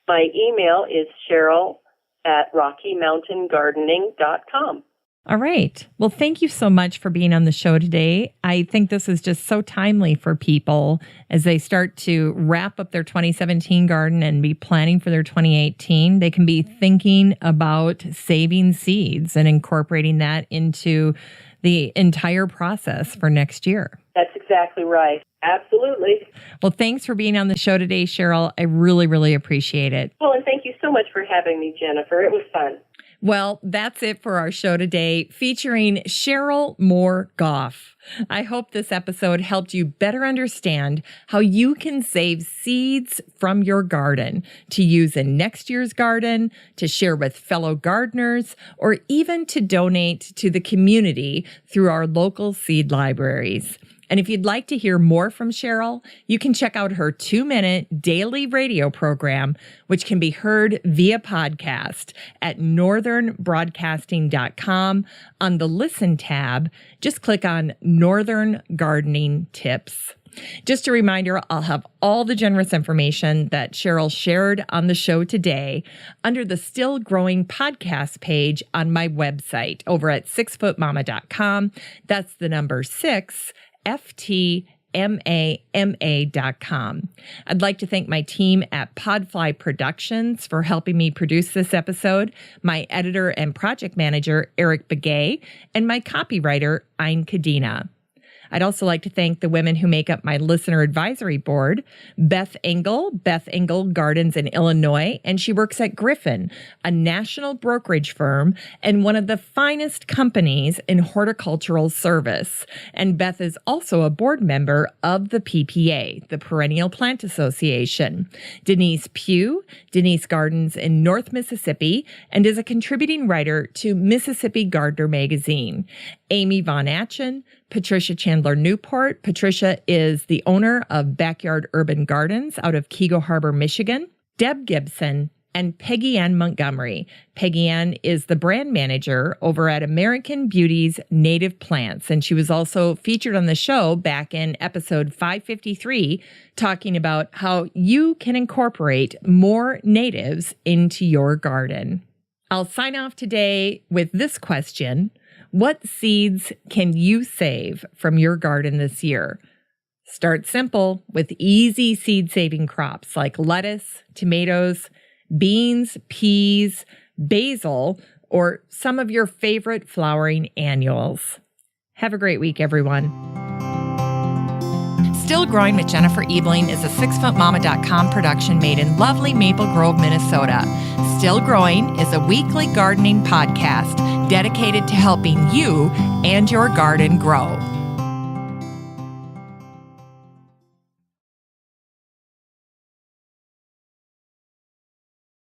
My email is cheryl@RockyMountainGardening.com. All right. Well, thank you so much for being on the show today. I think this is just so timely for people as they start to wrap up their 2017 garden and be planning for their 2018. They can be thinking about saving seeds and incorporating that into the entire process for next year. That's exactly right. Absolutely. Well, thanks for being on the show today, Cheryl. I really, really appreciate it. Well, and thank you so much for having me, Jennifer. It was fun. Well, that's it for our show today, featuring Cheryl Moore-Gough. I hope this episode helped you better understand how you can save seeds from your garden to use in next year's garden, to share with fellow gardeners, or even to donate to the community through our local seed libraries. And if you'd like to hear more from Cheryl, you can check out her 2-minute daily radio program, which can be heard via podcast at northernbroadcasting.com. On the Listen tab, just click on Northern Gardening Tips. Just a reminder, I'll have all the generous information that Cheryl shared on the show today under the Still Growing podcast page on my website over at 6footmama.com. That's the number 6, FTMAMA.com. I'd like to thank my team at Podfly Productions for helping me produce this episode, my editor and project manager, Eric Begay, and my copywriter, Ayn Kadina. I'd also like to thank the women who make up my listener advisory board, Beth Engel Gardens in Illinois, and she works at Griffin, a national brokerage firm and one of the finest companies in horticultural service. And Beth is also a board member of the PPA, the Perennial Plant Association. Denise Pugh Gardens in North Mississippi, and is a contributing writer to Mississippi Gardener magazine. Amy Von Atchen, Patricia Chandler Newport. Patricia is the owner of Backyard Urban Gardens out of Kego Harbor, Michigan. Deb Gibson and Peggy Ann Montgomery. Peggy Ann is the brand manager over at American Beauty's Native Plants, and she was also featured on the show back in episode 553, talking about how you can incorporate more natives into your garden. I'll sign off today with this question. What seeds can you save from your garden this year? Start simple with easy seed-saving crops like lettuce, tomatoes, beans, peas, basil, or some of your favorite flowering annuals. Have a great week, everyone. Still Growing with Jennifer Ebling is a 6footmama.com production made in lovely Maple Grove, Minnesota. Still Growing is a weekly gardening podcast dedicated to helping you and your garden grow.